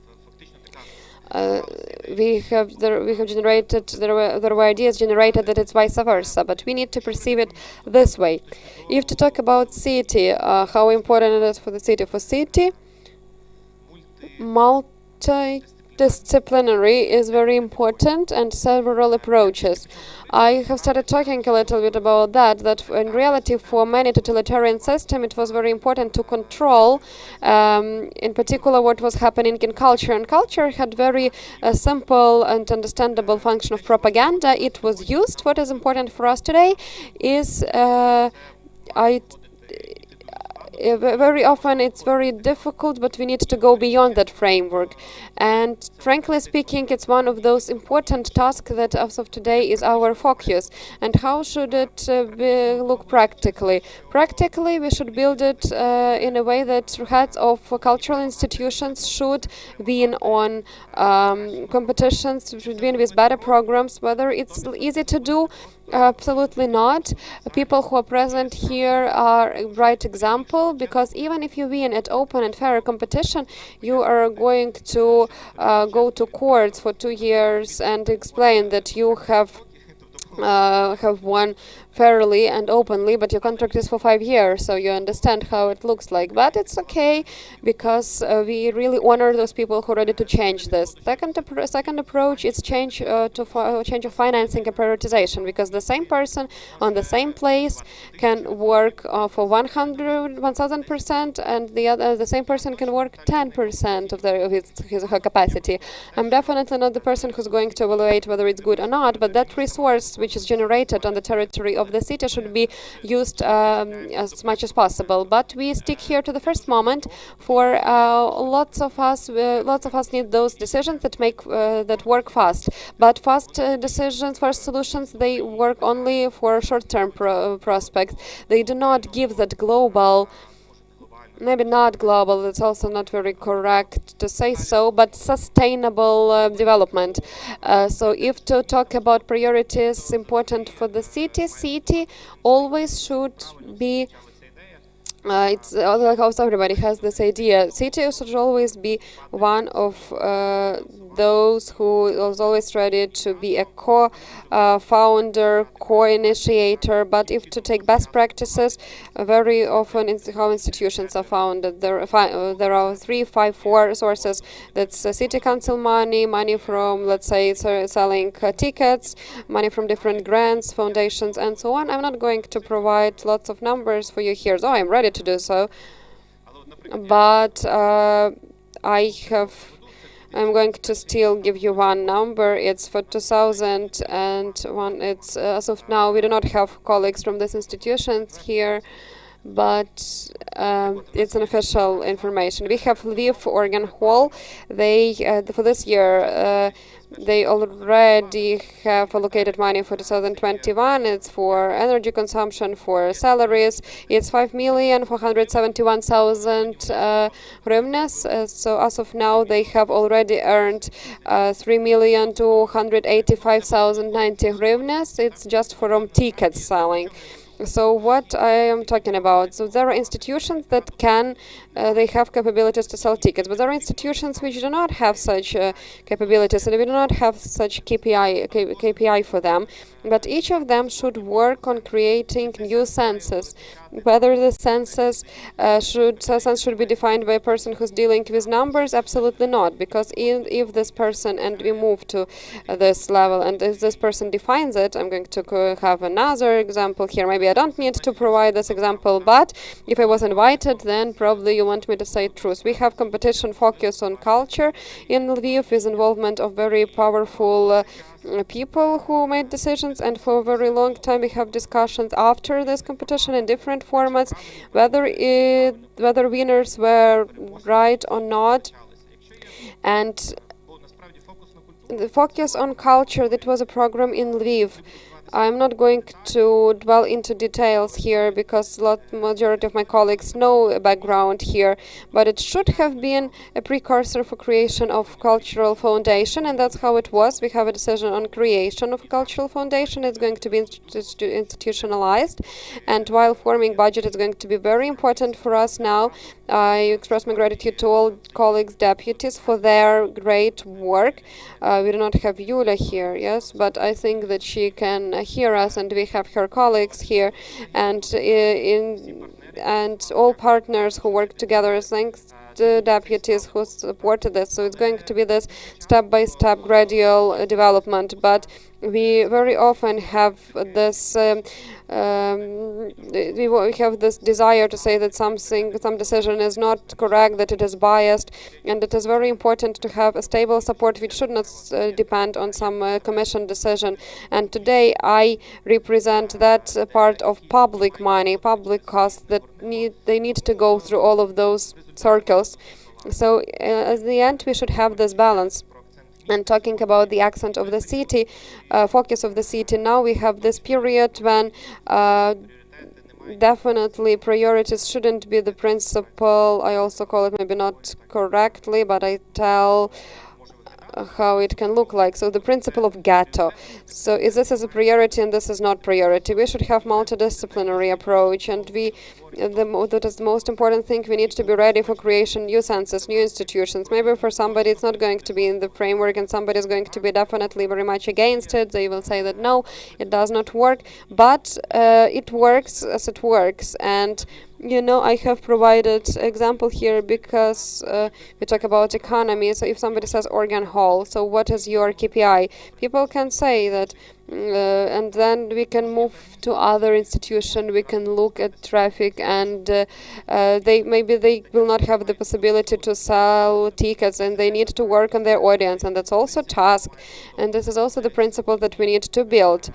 there were ideas generated that it's vice versa, but we need to perceive it this way. If to talk about city, how important it is for the city. For city, multidisciplinary is very important and several approaches. I have started talking a little bit about that in reality for many totalitarian systems it was very important to control in particular what was happening in culture, and culture had very simple and understandable function of propaganda. It was used. What is important for us today is I very often it's very difficult, but we need to go beyond that framework. And frankly speaking, it's one of those important tasks that as of today is our focus. And how should it look practically? Practically, we should build it in a way that heads of cultural institutions should be on competitions, should be with better programs. Whether it's easy to do, absolutely not. People who are present here are a bright example, because even if you win at open and fair competition, you are going to go to courts for 2 years and explain that you have won fairly and openly, but your contract is for 5 years, so you understand how it looks like. But it's okay, because we really honor those people who are ready to change this. Second approach is change of financing and prioritization, because the same person on the same place can work for 1,000%, and the same person can work 10% of her capacity. I'm definitely not the person who's going to evaluate whether it's good or not, but that resource which is generated on the territory of the city should be used as much as possible. But we stick here to the first moment. For lots of us need those decisions that work fast. But fast decisions, fast solutions, they work only for short-term prospects. They do not give that global. Maybe not global, it's also not very correct to say so, but sustainable development. So if to talk about priorities important for the city always should be it's like also everybody has this idea. City should always be one of those who is always ready to be a co-founder, co-initiator. But if to take best practices, very often how institutions are founded. There are 3, 5, 4 sources. That's city council money from, let's say, selling tickets, money from different grants, foundations, and so on. I'm not going to provide lots of numbers for you here, so I'm ready to do so. But I'm going to still give you one number. It's for 2001. It's as of now we do not have colleagues from these institutions here, but it's an official information. We have Lviv Organ Hall. They for this year they already have allocated money for 2021. It's for energy consumption, for salaries. It's 5,471,000 hryvnias. So as of now, they have already earned 3,285,090 hryvnias. It's just from ticket selling. So what I am talking about, so there are institutions that can, they have capabilities to sell tickets, but there are institutions which do not have such capabilities, and we do not have such KPI for them. But each of them should work on creating new census. Whether the census should be defined by a person who's dealing with numbers, absolutely not, because if this person, and we move to this level, and if this person defines it, I'm going to have another example here. Maybe I don't need to provide this example, but if I was invited, then probably you want me to say truth. We have competition focus on culture in Lviv with involvement of very powerful people who made decisions, and for a very long time we have discussions after this competition in different formats, whether winners were right or not. And the focus on culture, that was a program in Lviv. I'm not going to dwell into details here because majority of my colleagues know a background here, but it should have been a precursor for creation of cultural foundation, and that's how it was. We have a decision on creation of a cultural foundation. It's going to be institutionalized, and while forming budget is going to be very important for us now. I express my gratitude to all colleagues, deputies, for their great work. We do not have Yulia here, yes, but I think that she can hear us, and we have her colleagues here, and all partners who work together. Thanks deputies who supported this. So it's going to be this step-by-step gradual development. But we very often have this we have this desire to say that some decision is not correct, that it is biased, and it is very important to have a stable support which should not depend on some commission decision. And today I represent that part of public money, public costs that they need to go through all of those circles. So at the end we should have this balance. And talking about the accent of the city, focus of the city, now we have this period when definitely priorities shouldn't be the principle. I also call it maybe not correctly, but I tell how it can look like. So the principle of ghetto. So is this as a priority and this is not priority? We should have multidisciplinary approach, and that is the most important thing. We need to be ready for creation new senses, new institutions. Maybe for somebody it's not going to be in the framework, and somebody is going to be definitely very much against it. They will say that no, it does not work, but it works as it works. And I have provided example here because we talk about economy. So if somebody says organ hall, so what is your KPI? People can say that, and then we can move to other institution. We can look at traffic, and they will not have the possibility to sell tickets, and they need to work on their audience, and that's also a task. And this is also the principle that we need to build.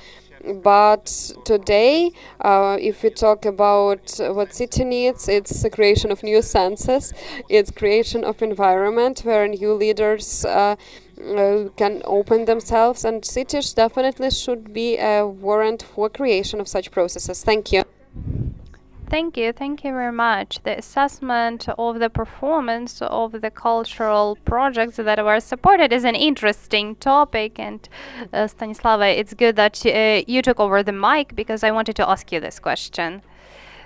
But today, if we talk about what city needs, it's the creation of new senses, it's creation of environment where new leaders can open themselves, and cities definitely should be a warrant for creation of such processes. Thank you. Thank you very much. The assessment of the performance of the cultural projects that were supported is an interesting topic, and Stanislava, it's good that you took over the mic because I wanted to ask you this question.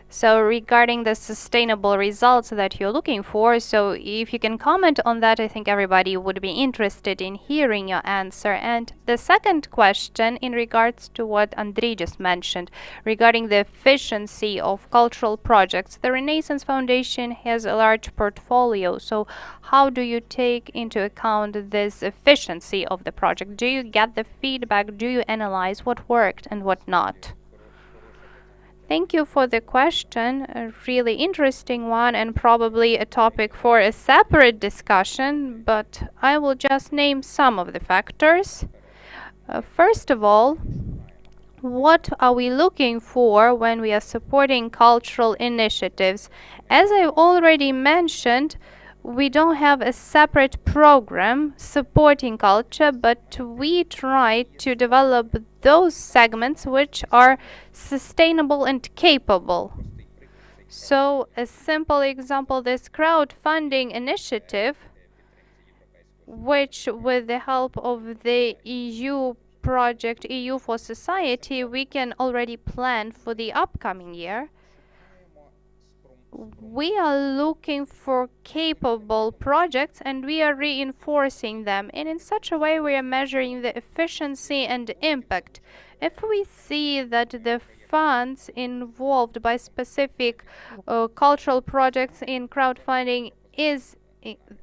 So regarding the sustainable results that you're looking for, so if you can comment on that, I think everybody would be interested in hearing your answer. And the second question in regards to what Andrei just mentioned, regarding the efficiency of cultural projects. The Renaissance Foundation has a large portfolio, so how do you take into account this efficiency of the project? Do you get the feedback? Do you analyze what worked and what not? Thank you for the question, a really interesting one and probably a topic for a separate discussion, but I will just name some of the factors. First of all, what are we looking for when we are supporting cultural initiatives? As I already mentioned, we don't have a separate program supporting culture, but we try to develop those segments which are sustainable and capable. So a simple example, this crowdfunding initiative, which with the help of the EU project, EU for Society, we can already plan for the upcoming year. We are looking for capable projects and we are reinforcing them, and in such a way we are measuring the efficiency and impact. If we see that the funds involved by specific cultural projects in crowdfunding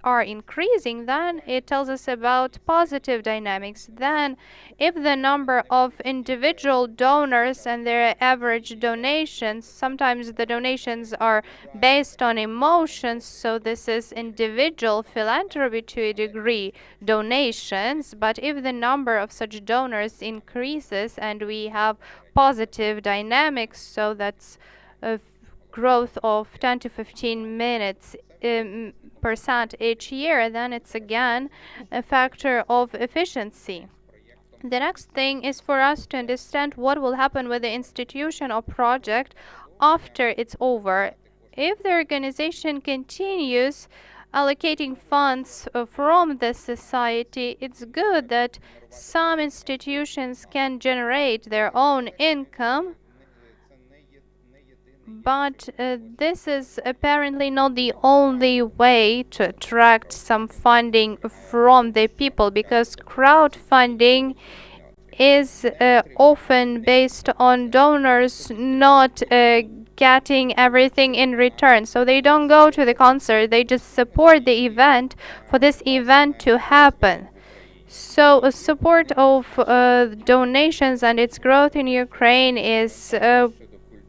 are increasing, then it tells us about positive dynamics. Then if the number of individual donors and their average donations, sometimes the donations are based on emotions, so this is individual philanthropy to a degree, donations, but if the number of such donors increases and we have positive dynamics, so that's a growth of 10 to 15 minutes percent each year, then it's again a factor of efficiency. The next thing is for us to understand what will happen with the institution or project after it's over. If the organization continues allocating funds from the society, it's good that some institutions can generate their own income, but this is apparently not the only way to attract some funding from the people, because crowdfunding is often based on donors not getting everything in return. So they don't go to the concert, they just support the event for this event to happen. So support of donations and its growth in Ukraine is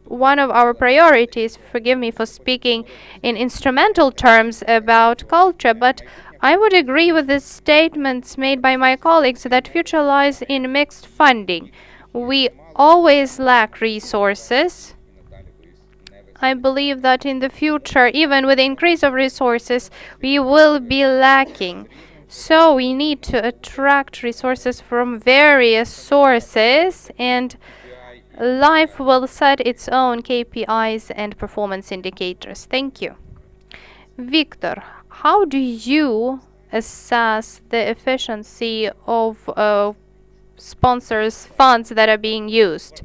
one of our priorities. Forgive me for speaking in instrumental terms about culture, but I would agree with the statements made by my colleagues that future lies in mixed funding. We always lack resources. I believe that in the future, even with the increase of resources, we will be lacking. So we need to attract resources from various sources, and life will set its own KPIs and performance indicators. Thank you. Victor, how do you assess the efficiency of sponsors' funds that are being used?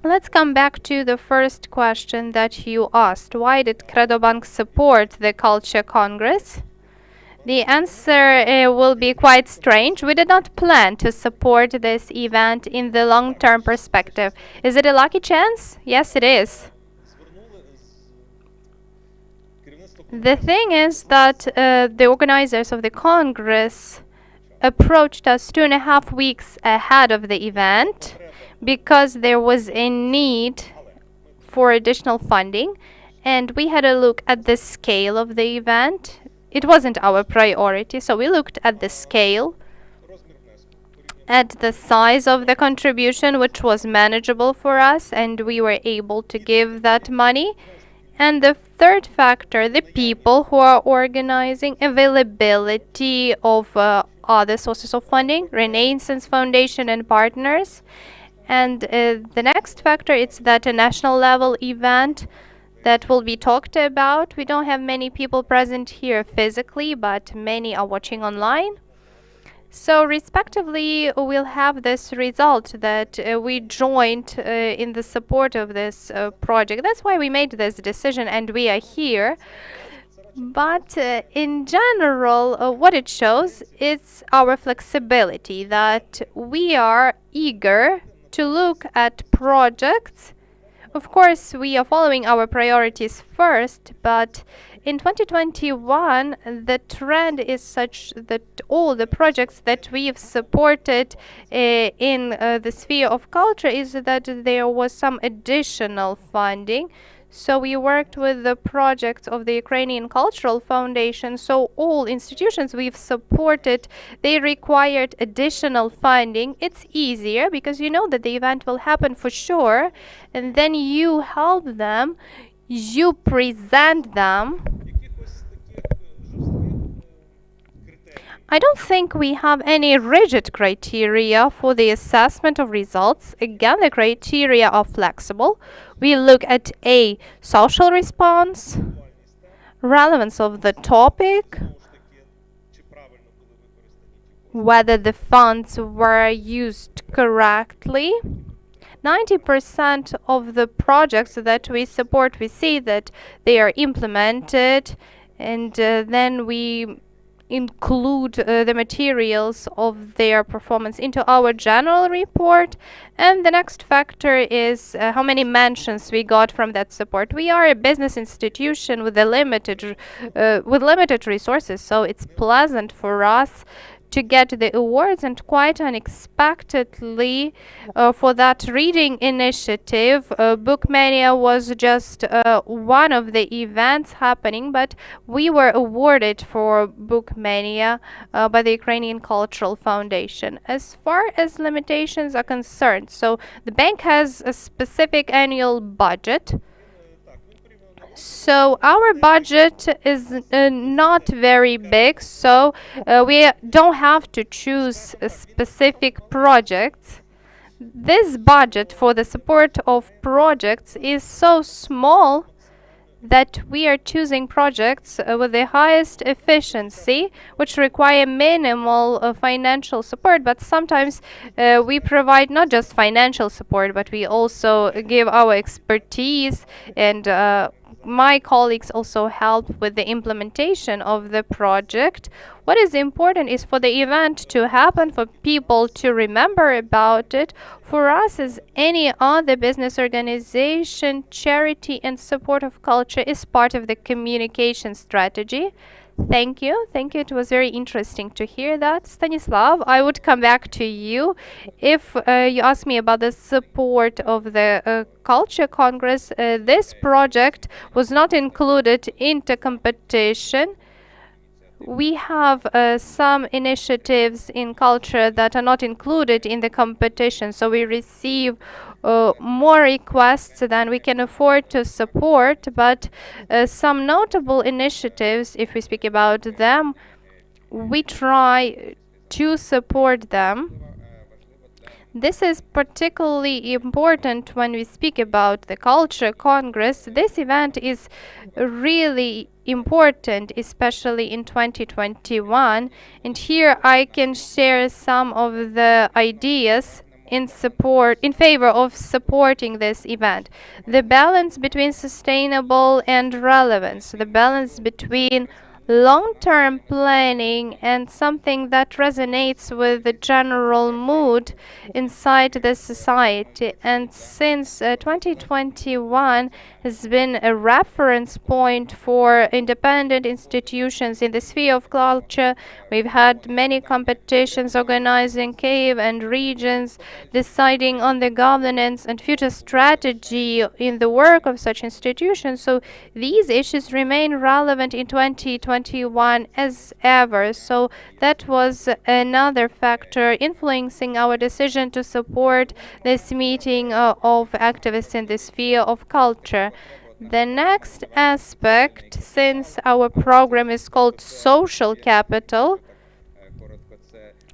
Let's come back to the first question that you asked. Why did Credo Bank support the Culture Congress? The answer will be quite strange. We did not plan to support this event in the long-term perspective. Is it a lucky chance? Yes, it is. The thing is that the organizers of the Congress approached us 2.5 weeks ahead of the event because there was a need for additional funding, and we had a look at the scale of the event. It wasn't our priority, so we looked at the scale, at the size of the contribution, which was manageable for us, and we were able to give that money. And the third factor, the people who are organizing, availability of other sources of funding, Renaissance Foundation and partners. And the next factor is that a national level event that will be talked about. We don't have many people present here physically, but many are watching online. So respectively, we'll have this result that we joined in the support of this project. That's why we made this decision and we are here. But in general, what it shows is our flexibility, that we are eager to look at projects. Of course, we are following our priorities first, but in 2021, the trend is such that all the projects that we've supported in the sphere of culture is that there was some additional funding. So we worked with the projects of the Ukrainian Cultural Foundation. So all institutions we've supported, they required additional funding. It's easier because you know that the event will happen for sure, and then you help them, you present them. I don't think we have any rigid criteria for the assessment of results. Again, the criteria are flexible. We look at a social response, relevance of the topic, whether the funds were used correctly. 90% of the projects that we support, we see that they are implemented, and then we include the materials of their performance into our general report. And the next factor is how many mentions we got from that support. We are a business institution with limited resources, so it's pleasant for us to get the awards, and quite unexpectedly for that reading initiative, Bookmania was just one of the events happening, but we were awarded for Bookmania by the Ukrainian Cultural Foundation. As far as limitations are concerned, so the bank has a specific annual budget. So our budget is not very big, so we don't have to choose specific projects. This budget for the support of projects is so small that we are choosing projects with the highest efficiency, which require minimal financial support. But sometimes we provide not just financial support, but we also give our expertise and my colleagues also helped with the implementation of the project. What is important is for the event to happen, for people to remember about it. For us, as any other business organization, charity and support of culture is part of the communication strategy. Thank you. Thank you. It was very interesting to hear that. Stanislav, I would come back to you. If you ask me about the support of the Culture Congress, this project was not included into competition. We have some initiatives in culture that are not included in the competition, so we receive more requests than we can afford to support, but some notable initiatives, if we speak about them, we try to support them. This is particularly important when we speak about the Culture Congress. This event is really important, especially in 2021. And here I can share some of the ideas in favor of supporting this event. The balance between sustainable and relevance, the balance between long-term planning and something that resonates with the general mood inside the society. And since 2021 has been a reference point for independent institutions in the sphere of culture, we've had many competitions organizing Kyiv and regions, deciding on the governance and future strategy in the work of such institutions. So these issues remain relevant in 2021 as ever. So that was another factor influencing our decision to support this meeting of activists in the sphere of culture. The next aspect, since our program is called Social Capital,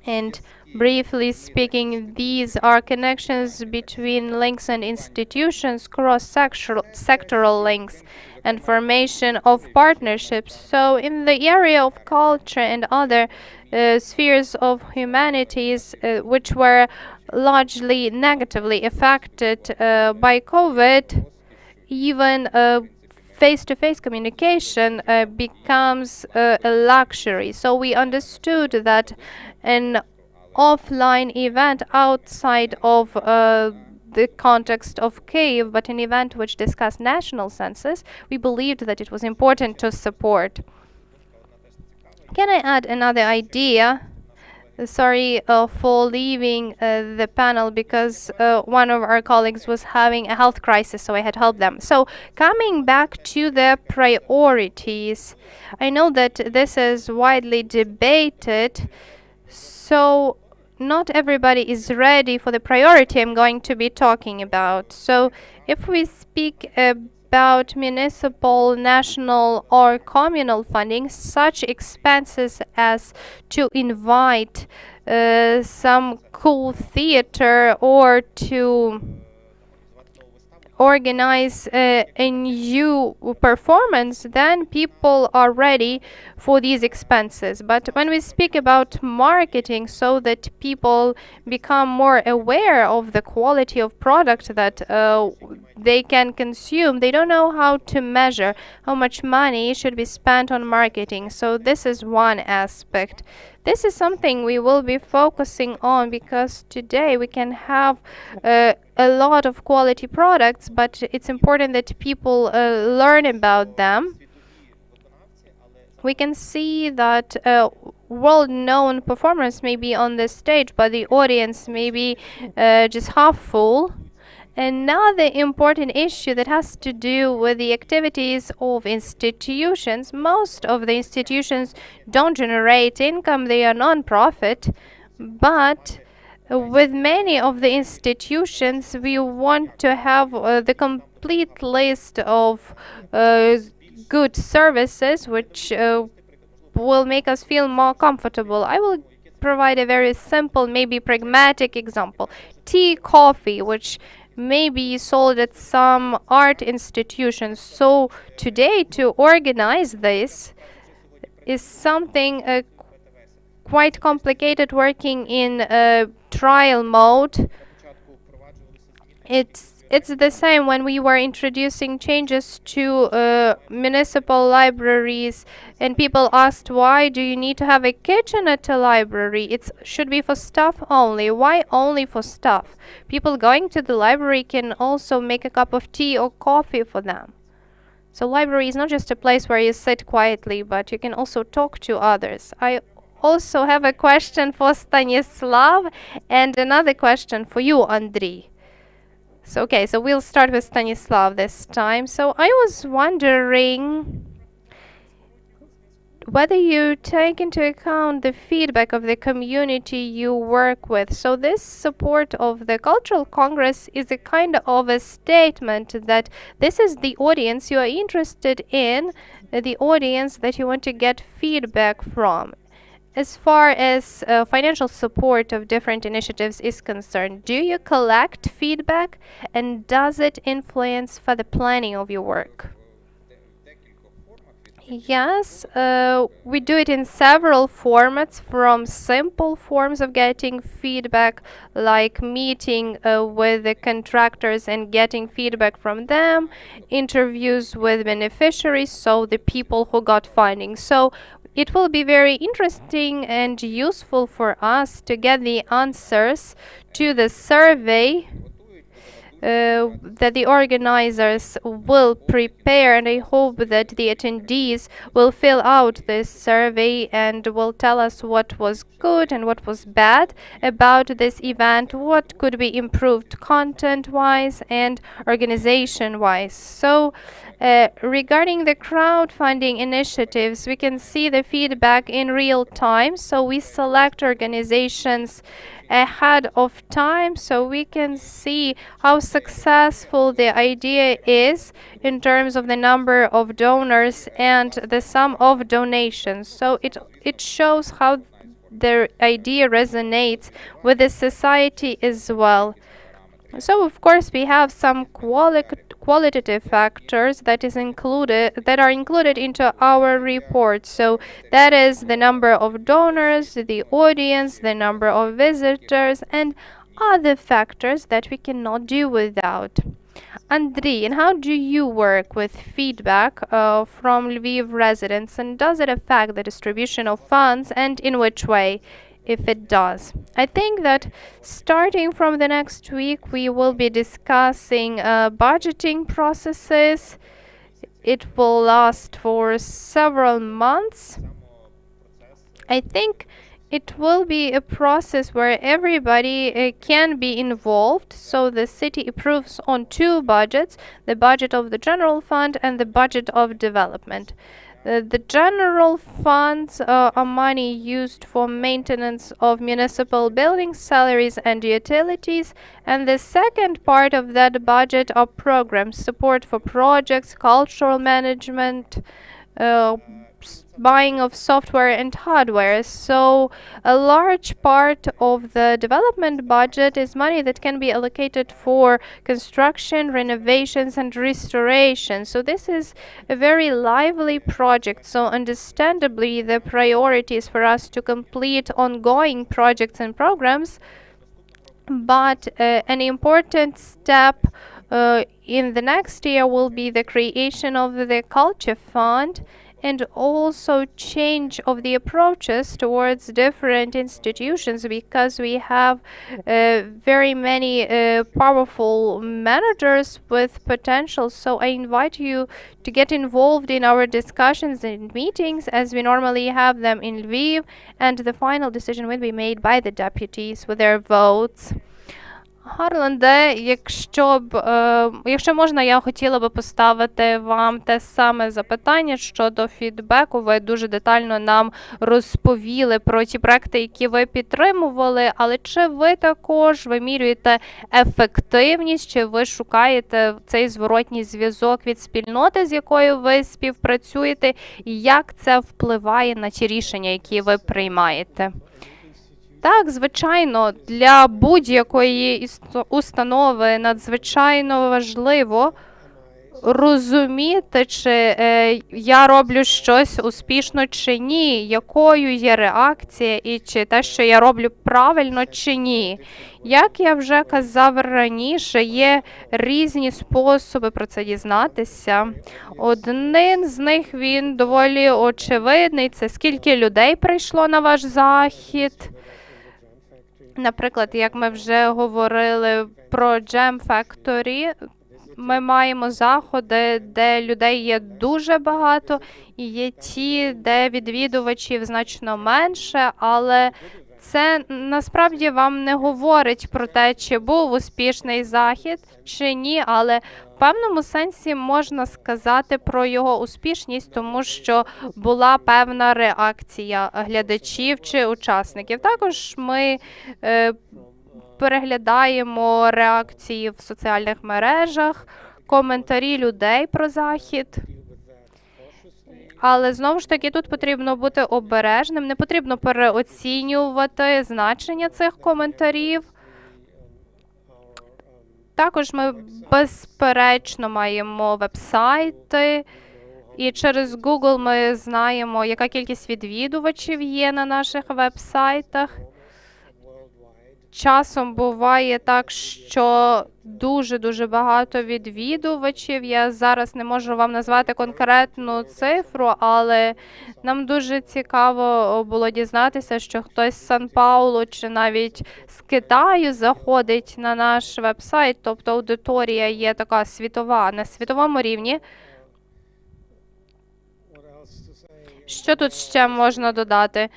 and briefly speaking, these are connections between links and institutions, cross-sectoral links, and formation of partnerships. So in the area of culture and other spheres of humanities, which were largely negatively affected by COVID, even face-to-face communication becomes a luxury. So we understood that an offline event outside of the context of Kyiv, but an event which discussed national census, we believed that it was important to support. Can I add another idea? Sorry for leaving the panel because one of our colleagues was having a health crisis, so I had helped them. So coming back to the priorities, I know that this is widely debated, so not everybody is ready for the priority I'm going to be talking about. So if we speak about municipal, national or communal funding, such expenses as to invite some cool theater or to organize a new performance, then people are ready for these expenses. But when we speak about marketing, so that people become more aware of the quality of product that they can consume, they don't know how to measure how much money should be spent on marketing. So this is one aspect. This is something we will be focusing on, because today we can have a lot of quality products, but it's important that people learn about them. We can see that world-known performers may be on the stage, but the audience may be just half full. Another important issue that has to do with the activities of institutions. Most of the institutions don't generate income, they are non-profit, but with many of the institutions we want to have the complete list of good services which will make us feel more comfortable. I will provide a very simple, maybe pragmatic example. Tea, coffee, which may be sold at some art institutions. So today, to organize this is something quite complicated, working in trial mode. It's it's the same when we were introducing changes to municipal libraries, and people asked, why do you need to have a kitchen at a library? It should be for staff only. Why only for staff? People going to the library can also make a cup of tea or coffee for them. So library is not just a place where you sit quietly, but you can also talk to others. I also have a question for Stanislav and another question for you, Andriy. So, okay, so we'll start with Stanislav this time. So I was wondering whether you take into account the feedback of the community you work with. So this support of the Cultural Congress is a kind of a statement that this is the audience you are interested in, the audience that you want to get feedback from. As far as financial support of different initiatives is concerned, do you collect feedback, and does it influence for the planning of your work? Yes, we do it in several formats, from simple forms of getting feedback, like meeting with the contractors and getting feedback from them, interviews with beneficiaries, so the people who got funding. So it will be very interesting and useful for us to get the answers to the survey that the organizers will prepare, and I hope that the attendees will fill out this survey and will tell us what was good and what was bad about this event, what could be improved content-wise and organization-wise. So regarding the crowdfunding initiatives, we can see the feedback in real time. So we select organizations ahead of time, so we can see how successful the idea is in terms of the number of donors and the sum of donations. So it shows how the idea resonates with the society as well. So of course we have some qualitative factors that are included into our report. So that is the number of donors, the audience, the number of visitors, and other factors that we cannot do without. Andriy, and how do you work with feedback from Lviv residents, and does it affect the distribution of funds, and in which way, if it does? I think that starting from the next week we will be discussing budgeting processes. It will last for several months. I think it will be a process where everybody can be involved. So the city approves on two budgets, the budget of the general fund and the budget of development. The general funds are money used for maintenance of municipal buildings, salaries and utilities, and the second part of that budget are programs, support for projects, cultural management, buying of software and hardware. So a large part of the development budget is money that can be allocated for construction, renovations and restoration. So this is a very lively project. So understandably the priority is for us to complete ongoing projects and programs, but an important step in the next year will be the creation of the culture fund, and also change of the approaches towards different institutions, because we have very many powerful managers with potential. So I invite you to get involved in our discussions and meetings as we normally have them in Lviv, and the final decision will be made by the deputies with their votes. Гарланде, якщо можна, я хотіла би поставити вам те саме запитання щодо фідбеку. Ви дуже детально нам розповіли про ті проекти, які ви підтримували, але чи ви також вимірюєте ефективність, чи ви шукаєте цей зворотній зв'язок від спільноти, з якою ви співпрацюєте, і як це впливає на ті рішення, які ви приймаєте? Так, звичайно, для будь-якої установи надзвичайно важливо розуміти, чи я роблю щось успішно чи ні, якою є реакція і чи те, що я роблю правильно чи ні. Як я вже казав раніше, є різні способи про це дізнатися. Один з них, він доволі очевидний, це скільки людей прийшло на ваш захід. Наприклад, як ми вже говорили про Jam Factory, ми маємо заходи, де людей є дуже багато, і є ті, де відвідувачів значно менше, але це насправді вам не говорить про те, чи був успішний захід, чи ні, але в певному сенсі можна сказати про його успішність, тому що була певна реакція глядачів чи учасників. Також ми переглядаємо реакції в соціальних мережах, коментарі людей про захід. Але, знову ж таки, тут потрібно бути обережним, не потрібно переоцінювати значення цих коментарів. Також ми, безперечно, маємо веб-сайти, і через Google ми знаємо, яка кількість відвідувачів є на наших веб-сайтах. Часом буває так, що дуже-дуже багато відвідувачів. Я зараз не можу вам назвати конкретну цифру, але нам дуже цікаво було дізнатися, що хтось з Сан-Паулу чи навіть з Китаю заходить на наш веб-сайт, тобто аудиторія є така світова, на світовому рівні. Що тут ще можна додати?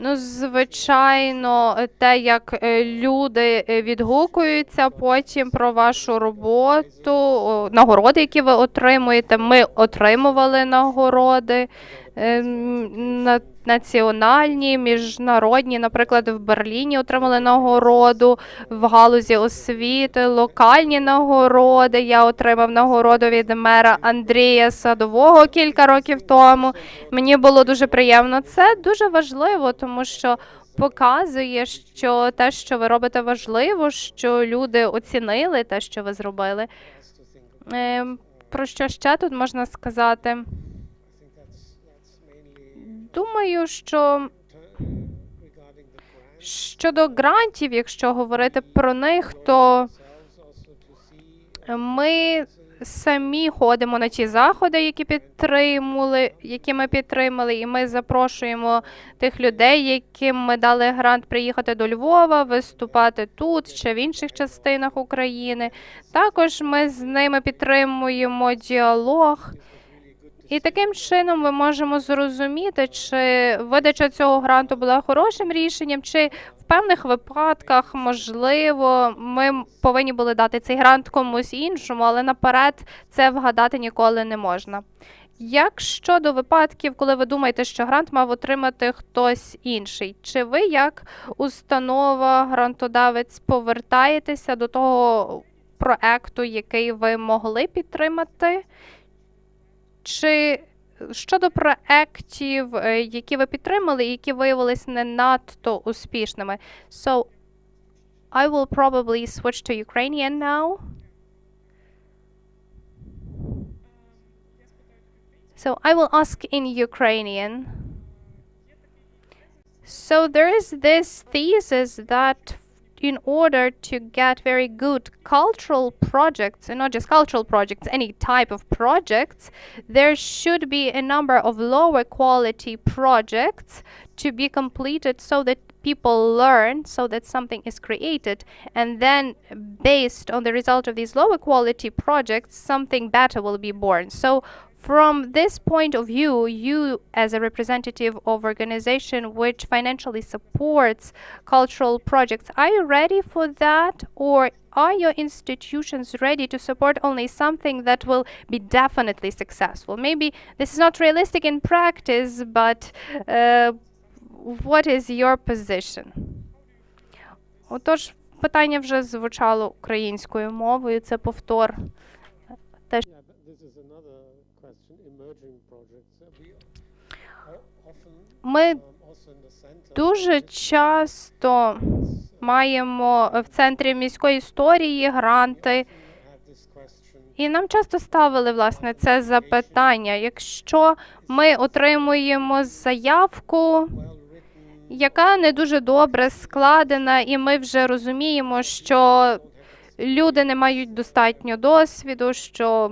Ну, звичайно, те, як люди відгукуються потім про вашу роботу, нагороди, які ви отримуєте. Ми отримували нагороди національні, міжнародні. Наприклад, в Берліні отримали нагороду в галузі освіти, локальні нагороди. Я отримав нагороду від мера Андрія Садового кілька років тому. Мені було дуже приємно. Це дуже важливо, тому що показує, що те, що ви робите, важливо, що люди оцінили те, що ви зробили. Про що ще тут можна сказати? Думаю, що щодо грантів, якщо говорити про них, то ми самі ходимо на ті заходи, які ми підтримали, і ми запрошуємо тих людей, яким ми дали грант приїхати до Львова, виступати тут чи в інших частинах України. Також ми з ними підтримуємо діалог. І таким чином ми можемо зрозуміти, чи видача цього гранту була хорошим рішенням, чи в певних випадках, можливо, ми повинні були дати цей грант комусь іншому, але наперед це вгадати ніколи не можна. Як щодо випадків, коли ви думаєте, що грант мав отримати хтось інший, чи ви, як установа, грантодавець, повертаєтеся до того проекту, який ви могли підтримати? Чи щодо проєктів, які ви підтримали і які виявилися не надто успішними? So, I will probably switch to Ukrainian now. So, I will ask in Ukrainian. So, there is this thesis that in order to get very good cultural projects, and not just cultural projects, any type of projects, there should be a number of lower quality projects to be completed so that people learn, so that something is created, and then based on the result of these lower quality projects, something better will be born. So from this point of view, you as a representative of organization which financially supports cultural projects, are you ready for that, or are your institutions ready to support only something that will be definitely successful? Maybe this is not realistic in practice, but what is your position? Отож, питання вже звучало українською мовою, це повтор. Ми дуже часто маємо в центрі міської історії гранти, І нам часто ставили, власне, це запитання. Якщо ми отримуємо заявку, яка не дуже добре складена, і ми вже розуміємо, що люди не мають достатньо досвіду, що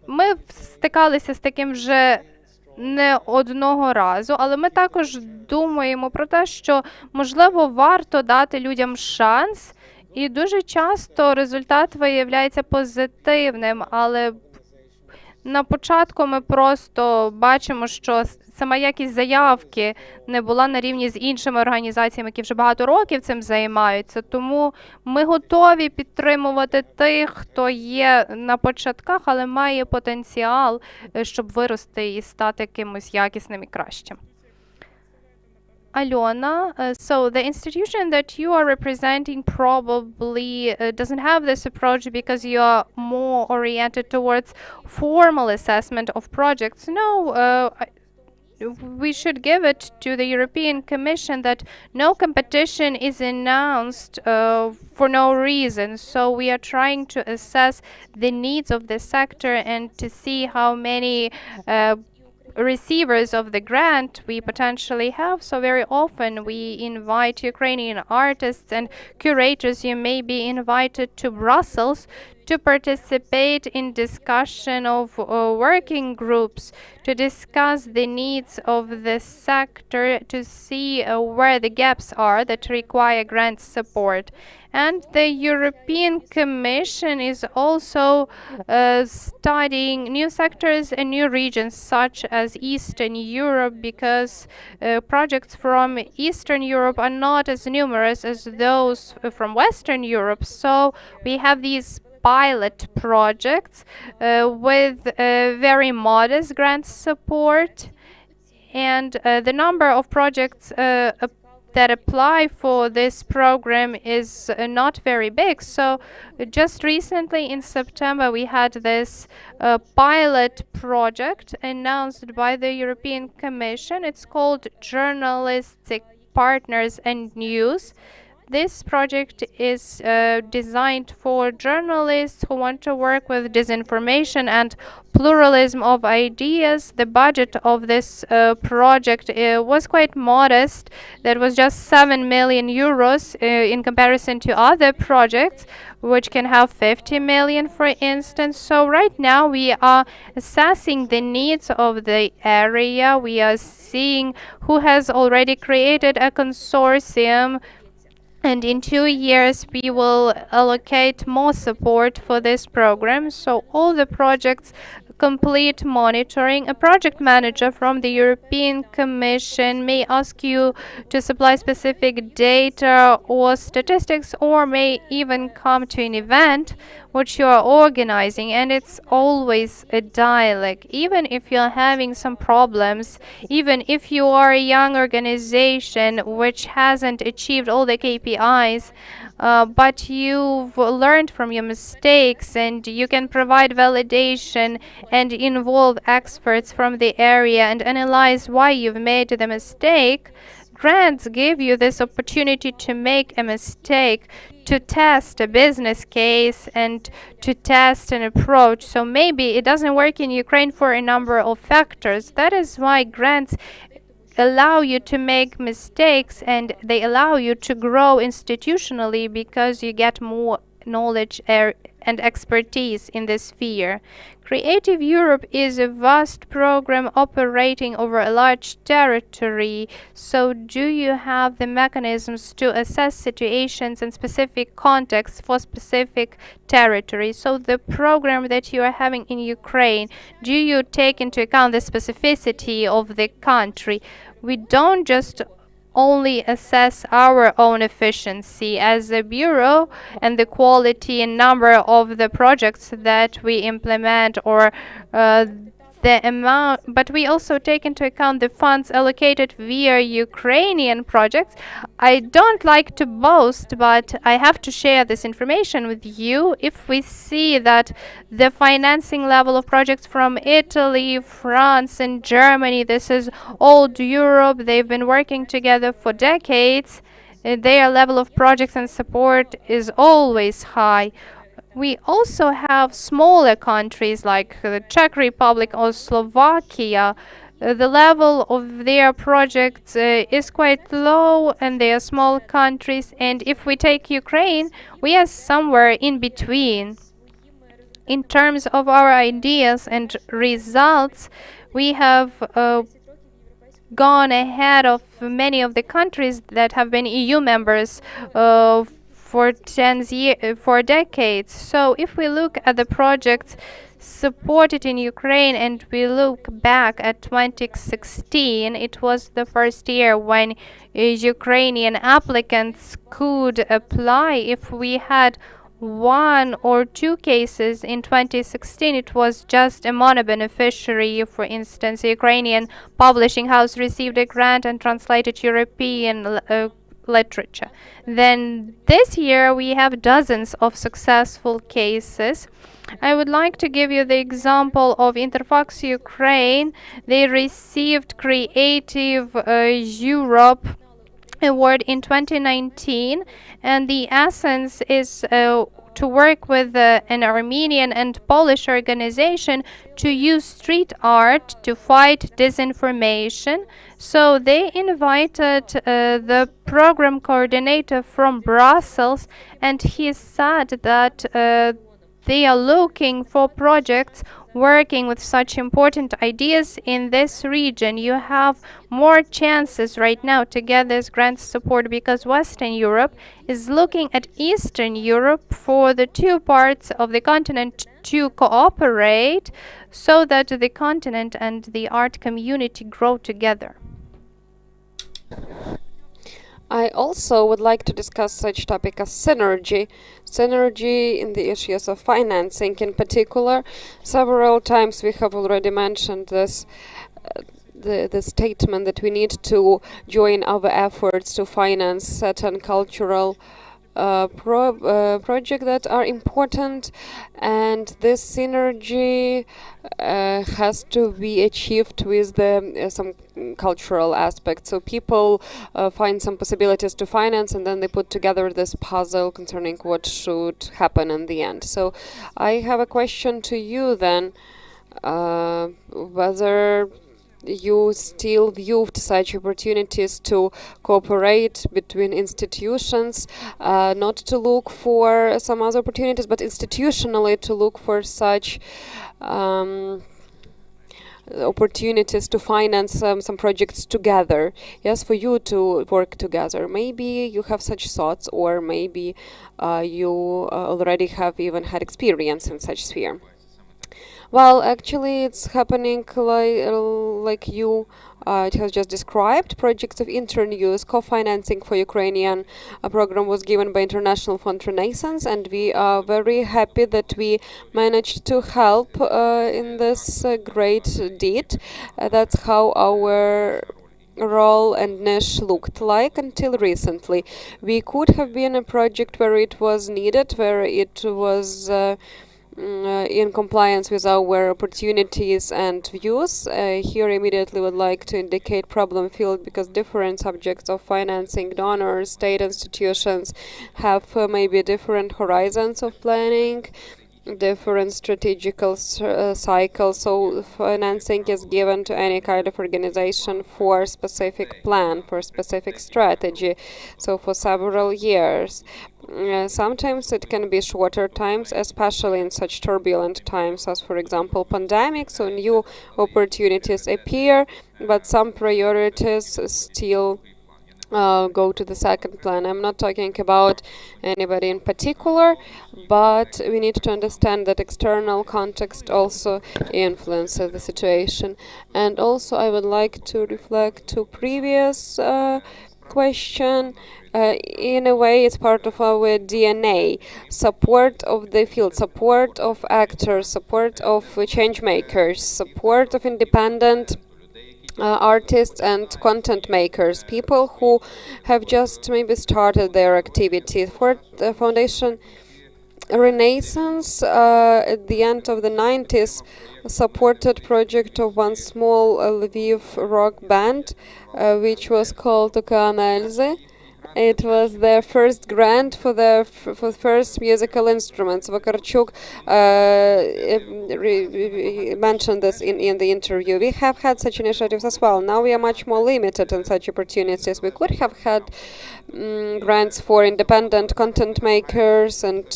ми стикалися з таким вже не одного разу, але ми також думаємо про те, що, можливо, варто дати людям шанс, і дуже часто результат виявляється позитивним, але на початку ми просто бачимо, що сама якість заявки не була на рівні з іншими організаціями, які вже багато років цим займаються. Тому ми готові підтримувати тих, хто є на початках, але має потенціал, щоб вирости і стати кимось якісним і кращим. Alona, so the institution that you are representing probably doesn't have this approach because you are more oriented towards formal assessment of projects. No, we should give it to the European Commission that no competition is announced for no reason. So we are trying to assess the needs of the sector and to see how many receivers of the grant we potentially have. So very often we invite Ukrainian artists and curators. You may be invited to Brussels to participate in discussion of working groups to discuss the needs of the sector, to see where the gaps are that require grant support. And the European Commission is also studying new sectors and new regions such as Eastern Europe, because projects from Eastern Europe are not as numerous as those from Western Europe. So we have these pilot projects with very modest grant support, and the number of projects that apply for this program is not very big. So just recently in September we had this pilot project announced by the European Commission. It's called Journalistic Partners and News. This project is designed for journalists who want to work with disinformation and pluralism of ideas. The budget of this project was quite modest. That was just 7 million euros in comparison to other projects, which can have 50 million, for instance. So right now we are assessing the needs of the area. We are seeing who has already created a consortium, and in 2 years we will allocate more support for this program. So all the projects complete monitoring. A project manager from the European Commission may ask you to supply specific data or statistics, or may even come to an event which you are organizing, and it's always a dialogue. Even if you're having some problems, even if you are a young organization which hasn't achieved all the KPIs, but you've learned from your mistakes, and you can provide validation and involve experts from the area and analyze why you've made the mistake. Grants give you this opportunity to make a mistake, to test a business case and to test an approach. So maybe it doesn't work in Ukraine for a number of factors. That is why grants allow you to make mistakes, and they allow you to grow institutionally because you get more knowledge and expertise in this sphere. Creative Europe is a vast program operating over a large territory. So do you have the mechanisms to assess situations and specific contexts for specific territories? So the program that you are having in Ukraine, do you take into account the specificity of the country? We don't just only assess our own efficiency as a bureau and the quality and number of the projects that we implement, or the amount, but we also take into account the funds allocated via Ukrainian projects. I don't like to boast, but I have to share this information with you. If we see that the financing level of projects from Italy, France, and Germany, this is old Europe, they've been working together for decades, their level of projects and support is always high. We also have smaller countries like the Czech Republic or Slovakia. The level of their projects is quite low, and they are small countries. And if we take Ukraine, we are somewhere in between. In terms of our ideas and results, we have gone ahead of many of the countries that have been EU members for decades. So if we look at the projects supported in Ukraine and we look back at 2016, it was the first year when Ukrainian applicants could apply. If we had one or two cases in 2016, it was just a mono-beneficiary. For instance, a Ukrainian publishing house received a grant and translated European literature. Then this year we have dozens of successful cases. I would like to give you the example of Interfax Ukraine. They received Creative Europe award in 2019, and the essence is to work with an Armenian and Polish organization to use street art to fight disinformation. So they invited the program coordinator from Brussels, and he said that they are looking for projects working with such important ideas in this region. You have more chances right now to get this grant support because Western Europe is looking at Eastern Europe for the two parts of the continent to cooperate so that the continent and the art community grow together. I also would like to discuss such topic as synergy. Synergy in the issues of financing in particular. Several times we have already mentioned this the statement that we need to join our efforts to finance certain cultural projects that are important, and this synergy has to be achieved with some cultural aspects. So people find some possibilities to finance, and then they put together this puzzle concerning what should happen in the end. So I have a question to you then, whether you still viewed such opportunities to cooperate between institutions, not to look for some other opportunities, but institutionally to look for such opportunities to finance some projects together. Yes, for you to work together. Maybe you have such thoughts, or maybe you already have even had experience in such sphere. Well, actually, it's happening like you it has just described. Projects of intern use co-financing for Ukrainian program was given by International Fund Renaissance, and we are very happy that we managed to help in this great deed. That's how our role and niche looked like until recently. We could have been a project where it was needed, where it was in compliance with our opportunities and views. Here immediately would like to indicate problem field, because different subjects of financing, donors, state institutions have maybe different horizons of planning, different strategical cycles. So financing is given to any kind of organization for specific plan, for specific strategy, so for several years. Sometimes it can be shorter times, especially in such turbulent times as, for example, pandemic. So new opportunities appear, but some priorities still go to the second plan. I'm not talking about anybody in particular, but we need to understand that external context also influences the situation. And also I would like to reflect to previous question. In a way, it's part of our DNA. Support of the field, support of actors, support of change makers, support of independent artists and content makers, people who have just maybe started their activity. For the Foundation Renaissance, at the end of the 90s, supported project of one small Lviv rock band, which was called Okeanelze. It was their first grant for the for first musical instruments. Vakarchuk mentioned this in the interview. We have had such initiatives as well. Now we are much more limited in such opportunities. We could have had grants for independent content makers and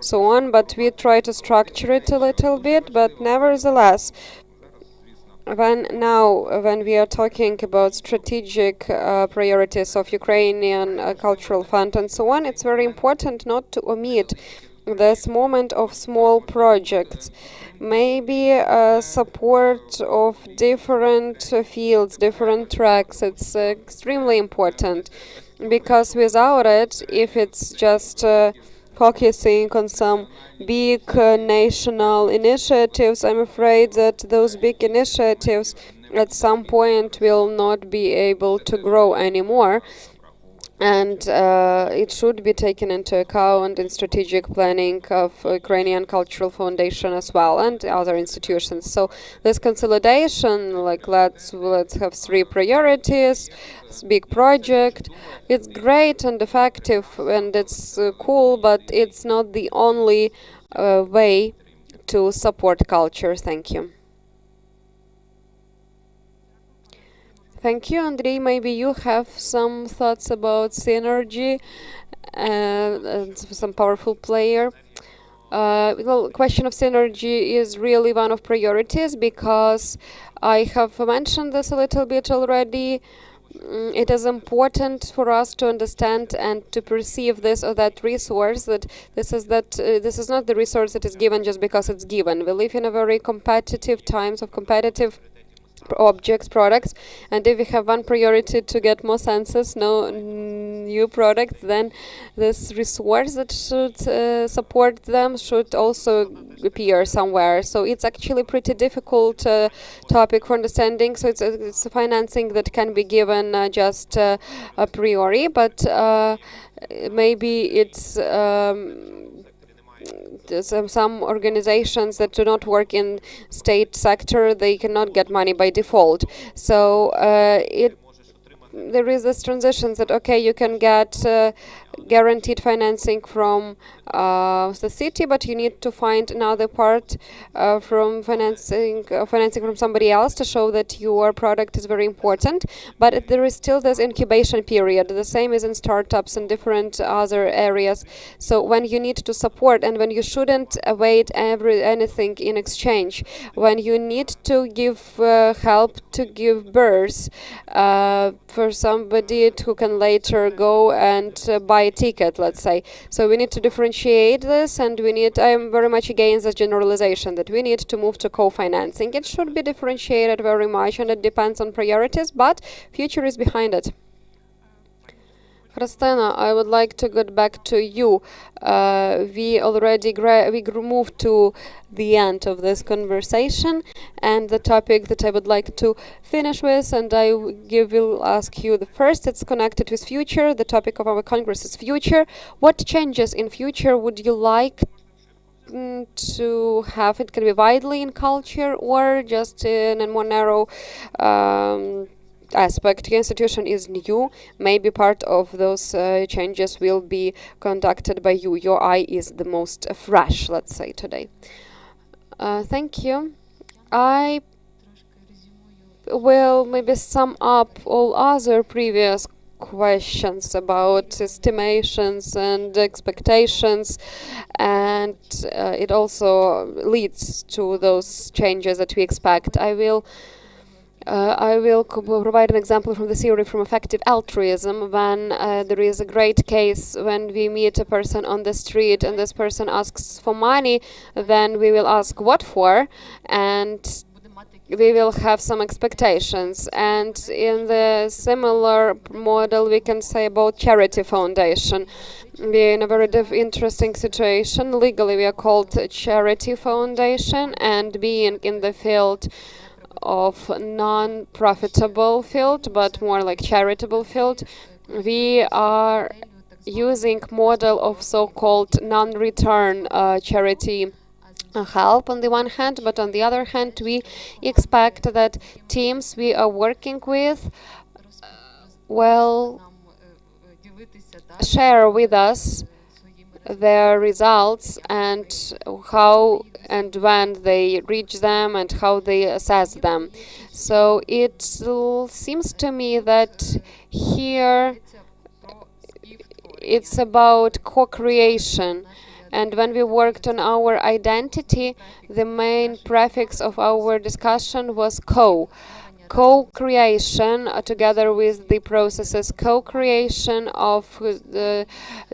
so on, but we try to structure it a little bit. But nevertheless, when we are talking about strategic priorities of Ukrainian Cultural Fund and so on, it's very important not to omit this moment of small projects. Maybe support of different fields, different tracks. It's extremely important because without it, if it's just focusing on some big national initiatives, I'm afraid that those big initiatives at some point will not be able to grow anymore. And it should be taken into account in strategic planning of Ukrainian Cultural Foundation as well and other institutions. So this consolidation, like let's have three priorities, big project. It's great and effective and it's cool, but it's not the only way to support culture. Thank you. Thank you, Andrei. Maybe you have some thoughts about synergy and some powerful player. Well, question of synergy is really one of priorities because I have mentioned this a little bit already. It is important for us to understand and to perceive this or that resource, that this is not the resource that is given just because it's given. We live in a very competitive times of competitive objects, products, and if we have one priority to get more census, no new products, then this resource that should support them should also appear somewhere. So it's actually pretty difficult topic for understanding. So it's a financing that can be given just a priori, but maybe it's some organizations that do not work in state sector, they cannot get money by default. So there is this transition that okay, you can get guaranteed financing from the city, but you need to find another part from financing from somebody else to show that your product is very important. But there is still this incubation period. The same is in startups and different other areas. So when you need to support and when you shouldn't await anything in exchange, when you need to give help to give birth for somebody who can later go and buy a ticket, let's say. So we need to differentiate this, and I am very much against the generalization that we need to move to co-financing. It should be differentiated very much, and it depends on priorities, but future is behind it. Christina, I would like to get back to you. We already moved to the end of this conversation, and the topic that I would like to finish with, and I will ask you the first. It's connected with future. The topic of our Congress is future. What changes in future would you like to have? It can be widely in culture or just in a more narrow aspect. Your institution is new. Maybe part of those changes will be conducted by you. Your eye is the most fresh, let's say, today. Thank you. I will maybe sum up all other previous questions about estimations and expectations, and it also leads to those changes that we expect. I will provide an example from the theory from effective altruism. When there is a great case, when we meet a person on the street and this person asks for money, then we will ask what for, and we will have some expectations. And in the similar model, we can say about charity foundation. We're in a very interesting situation. Legally, we are called a charity foundation, and being in the field of non-profitable field, but more like charitable field, we are using model of so-called non-return charity help on the one hand, but on the other hand, we expect that teams we are working with, well, share with us their results and how and when they reach them and how they assess them. So it seems to me that here it's about co-creation. And when we worked on our identity, the main prefix of our discussion was co-creation, together with the processes, co-creation of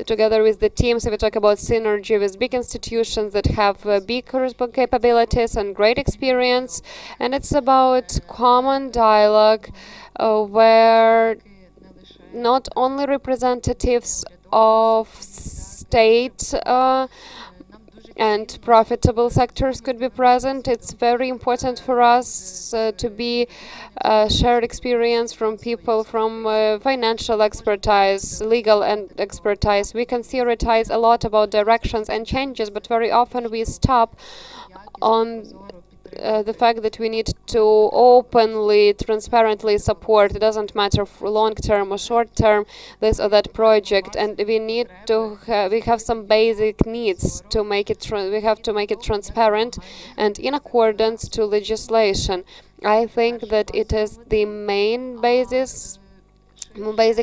together with the teams. If we talk about synergy with big institutions that have big capabilities and great experience, and it's about common dialogue where not only representatives of state and profitable sectors could be present. It's very important for us to be shared experience from people from financial expertise, legal and expertise. We can theorize a lot about directions and changes, but very often we stop on the fact that we need to openly, transparently support. It doesn't matter for long term or short term, this or that project, and we need to. We have some basic needs to make it. We have to make it transparent and in accordance to legislation. I think that it is the main basic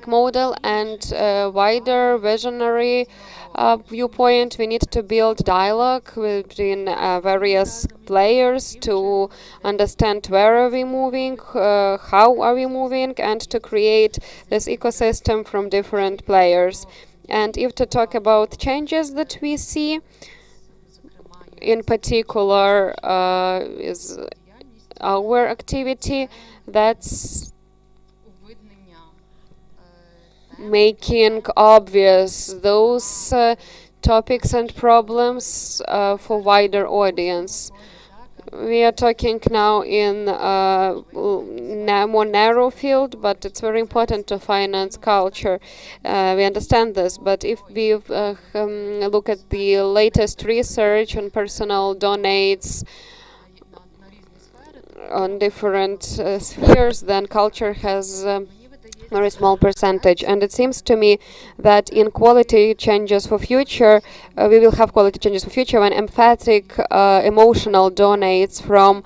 model and wider visionary viewpoint. We need to build dialogue between various players to understand where are we moving, how are we moving, and to create this ecosystem from different players. And if to talk about changes that we see, in particular is our activity that's making obvious those topics and problems for wider audience. We are talking now in more narrow field, but it's very important to finance culture. We understand this, but if we look at the latest research on personal donates on different spheres, then culture has very small percentage, and it seems to me that in quality changes for future, we will have quality changes for future when emphatic, emotional donates from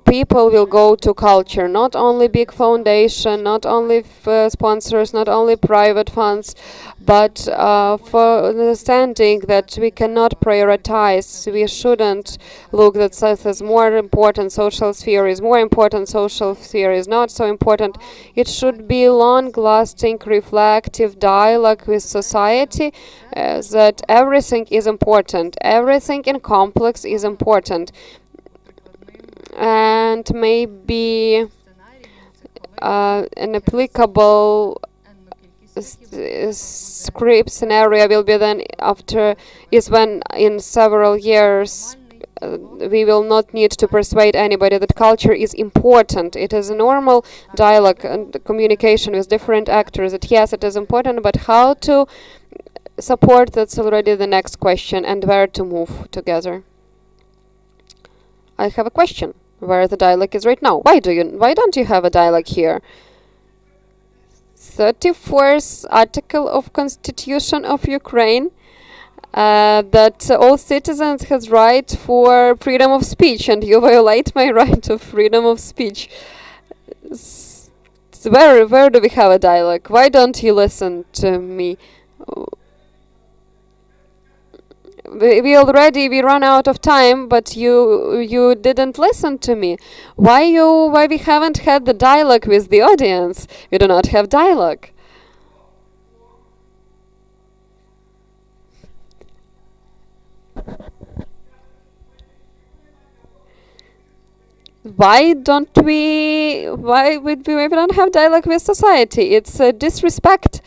people will go to culture, not only big foundation, not only sponsors, not only private funds, but for understanding that we cannot prioritize. We shouldn't look that South is more important, social sphere is more important, social sphere is not so important. It should be long-lasting, reflective dialogue with society, that everything is important, everything in complex is important. And maybe an applicable script scenario will be then after is when in several years we will not need to persuade anybody that culture is important. It is a normal dialogue and communication with different actors that yes, it is important, but how to support, that's already the next question, and where to move together. I have a question. Where the dialogue is right now? Why don't you have a dialogue here? 34th article of Constitution of Ukraine that all citizens has right for freedom of speech, and you violate my right of freedom of speech. Where do we have a dialogue? Why don't you listen to me? We run out of time, but you didn't listen to me. Why we haven't had the dialogue with the audience? We do not have dialogue. Why don't we don't have dialogue with society? It's a disrespect.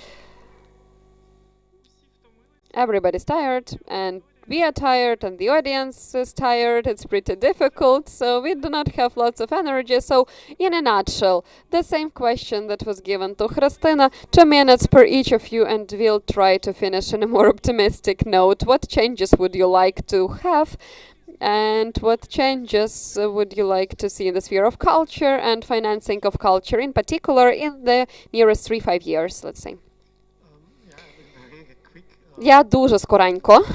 Everybody's tired, and we are tired, and the audience is tired. It's pretty difficult, so we do not have lots of energy. So, in a nutshell, the same question that was given to Christina, 2 minutes per each of you, and we'll try to finish on a more optimistic note. What changes would you like to have? And what changes would you like to see in the sphere of culture and financing of culture, in particular, in the nearest 3-5 years, let's say? Я дуже скоренько.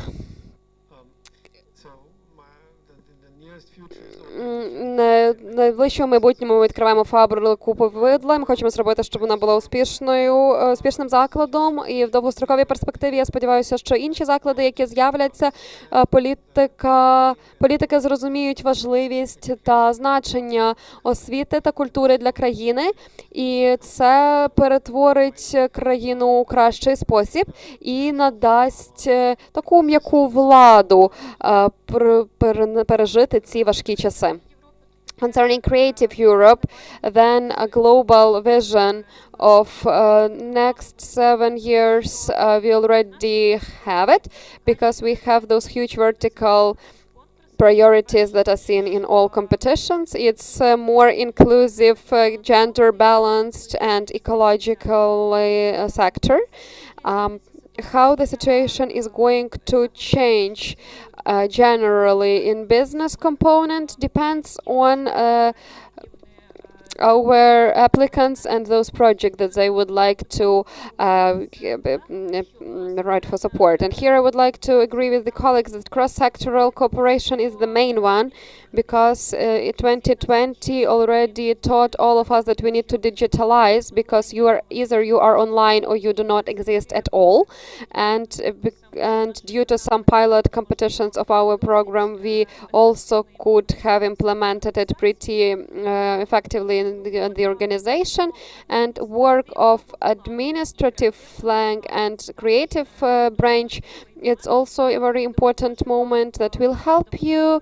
Найближчому майбутньому ми відкриваємо фабрику повидла. Ми хочемо зробити, щоб вона була успішним закладом. І в довгостроковій перспективі я сподіваюся, що інші заклади, які з'являться, політики зрозуміють важливість та значення освіти та культури для країни. І це перетворить країну у кращий спосіб і надасть таку м'яку владу пережити ці важкі часи. Concerning Creative Europe, then a global vision of next 7 years, we already have it because we have those huge vertical priorities that are seen in all competitions. It's more inclusive, gender balanced and ecological sector. How the situation is going to change generally in business component depends on our applicants and those projects that they would like to write for support. And here I would like to agree with the colleagues that cross-sectoral cooperation is the main one, because 2020 already taught all of us that we need to digitalize, because either you are online or you do not exist at all. And due to some pilot competitions of our program, we also could have implemented it pretty effectively in the organization. And work of administrative flank and creative branch, it's also a very important moment that will help you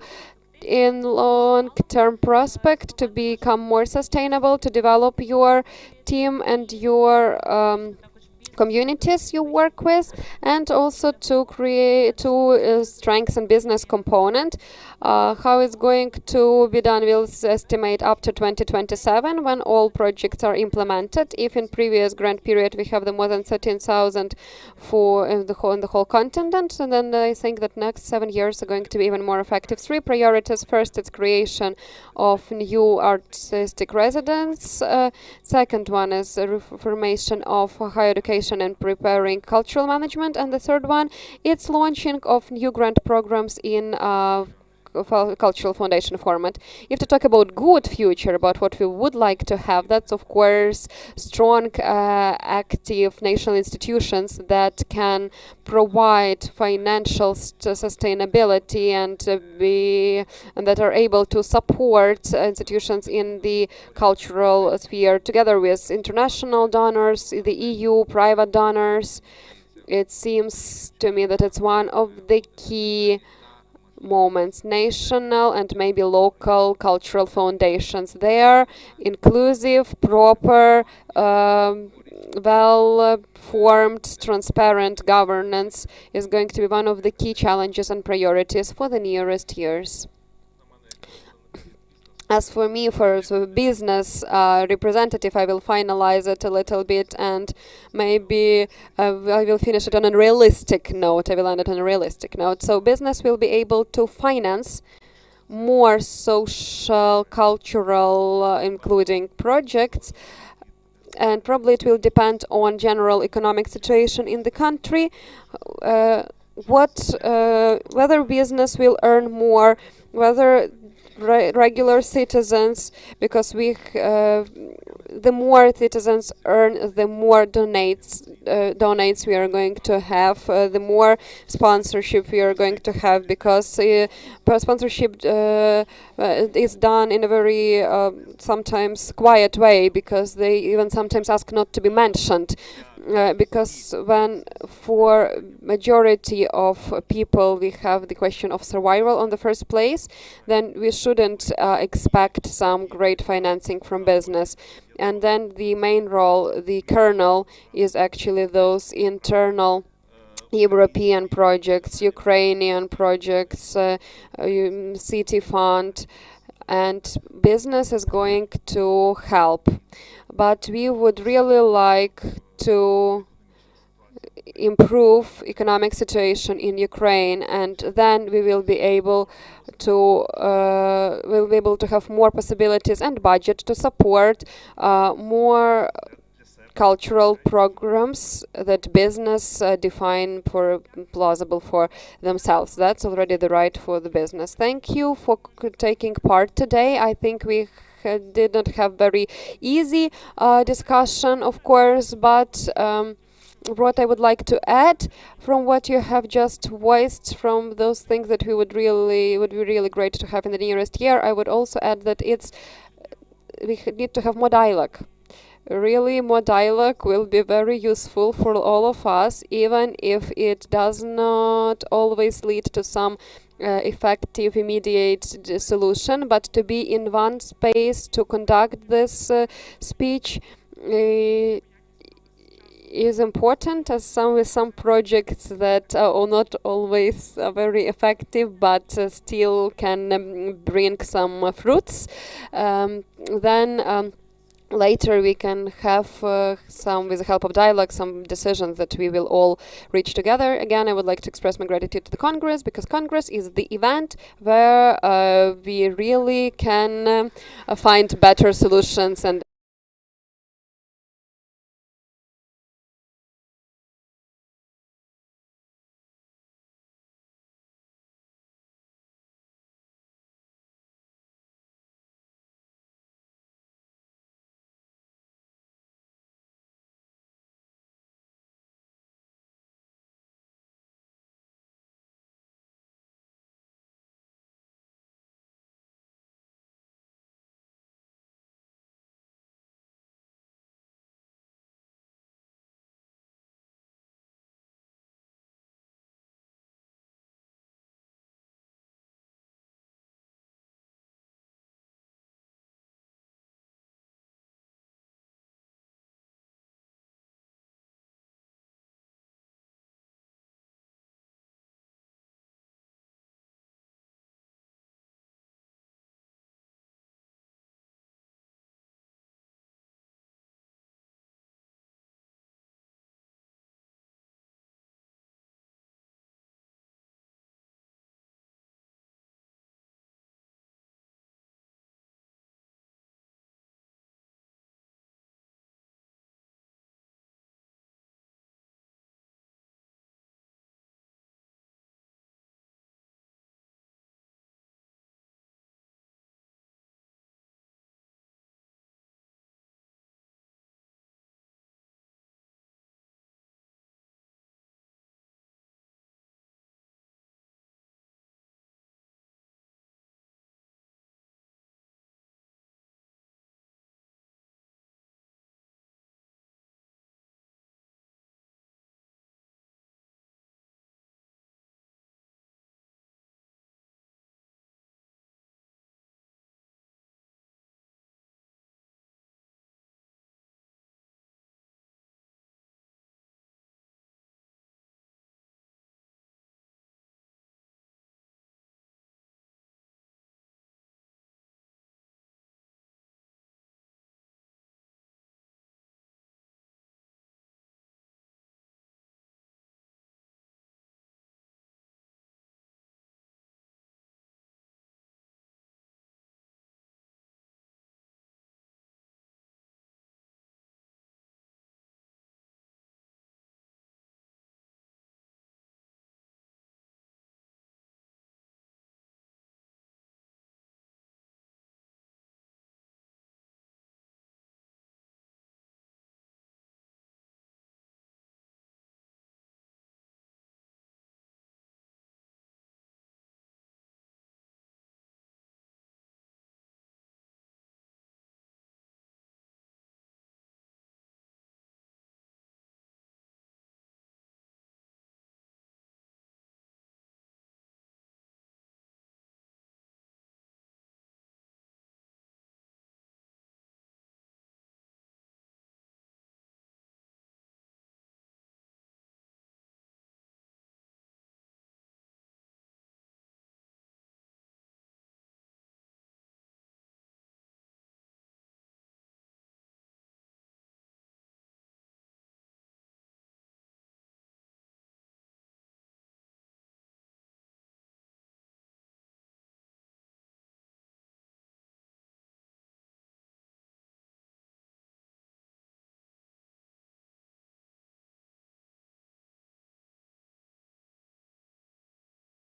in long-term prospect to become more sustainable, to develop your team and your communities you work with, and also to strengthen business component. How it's going to be done, we'll estimate up to 2027 when all projects are implemented. If in previous grant period we have the more than 13,000 for in the whole continent, and then I think that next 7 years are going to be even more effective. 3 priorities. First, it's creation of new artistic residence. Second one is reformation of higher education and preparing cultural management. And the third one, it's launching of new grant programs in cultural foundation format. If to talk about good future, about what we would like to have, that's of course strong, active national institutions that can provide financial sustainability and that are able to support institutions in the cultural sphere together with international donors, the EU, private donors. It seems to me that it's one of the key moments. National and maybe local cultural foundations. They are inclusive, proper, well-formed, transparent governance is going to be one of the key challenges and priorities for the nearest years. As for me, for business representative, I will finalize it a little bit, and maybe I will finish it on a realistic note. I will end it on a realistic note. So business will be able to finance more social, cultural, including projects, and probably it will depend on general economic situation in the country. Whether business will earn more, whether regular citizens, because the more citizens earn, the more donates we are going to have, the more sponsorship we are going to have, because sponsorship is done in a very sometimes quiet way, because they even sometimes ask not to be mentioned. Because when for majority of people we have the question of survival on the first place, then we shouldn't expect some great financing from business. And then the main role, the kernel, is actually those internal European projects, Ukrainian projects, city fund, and business is going to help. But we would really like to improve economic situation in Ukraine, and then we will be able to have more possibilities and budget to support more cultural programs that business define for plausible for themselves. That's already the right for the business. Thank you for taking part today. I think we did not have very easy discussion, of course, but what I would like to add from what you have just voiced, from those things that would be really great to have in the nearest year, I would also add that we need to have more dialogue. Really, more dialogue will be very useful for all of us, even if it does not always lead to some effective, immediate solution. But to be in one space to conduct this speech is important, as with some projects that are not always very effective, but still can bring some fruits. Then. Later we can have with the help of dialogue, some decisions that we will all reach together. Again, I would like to express my gratitude to the Congress, because Congress is the event where we really can find better solutions and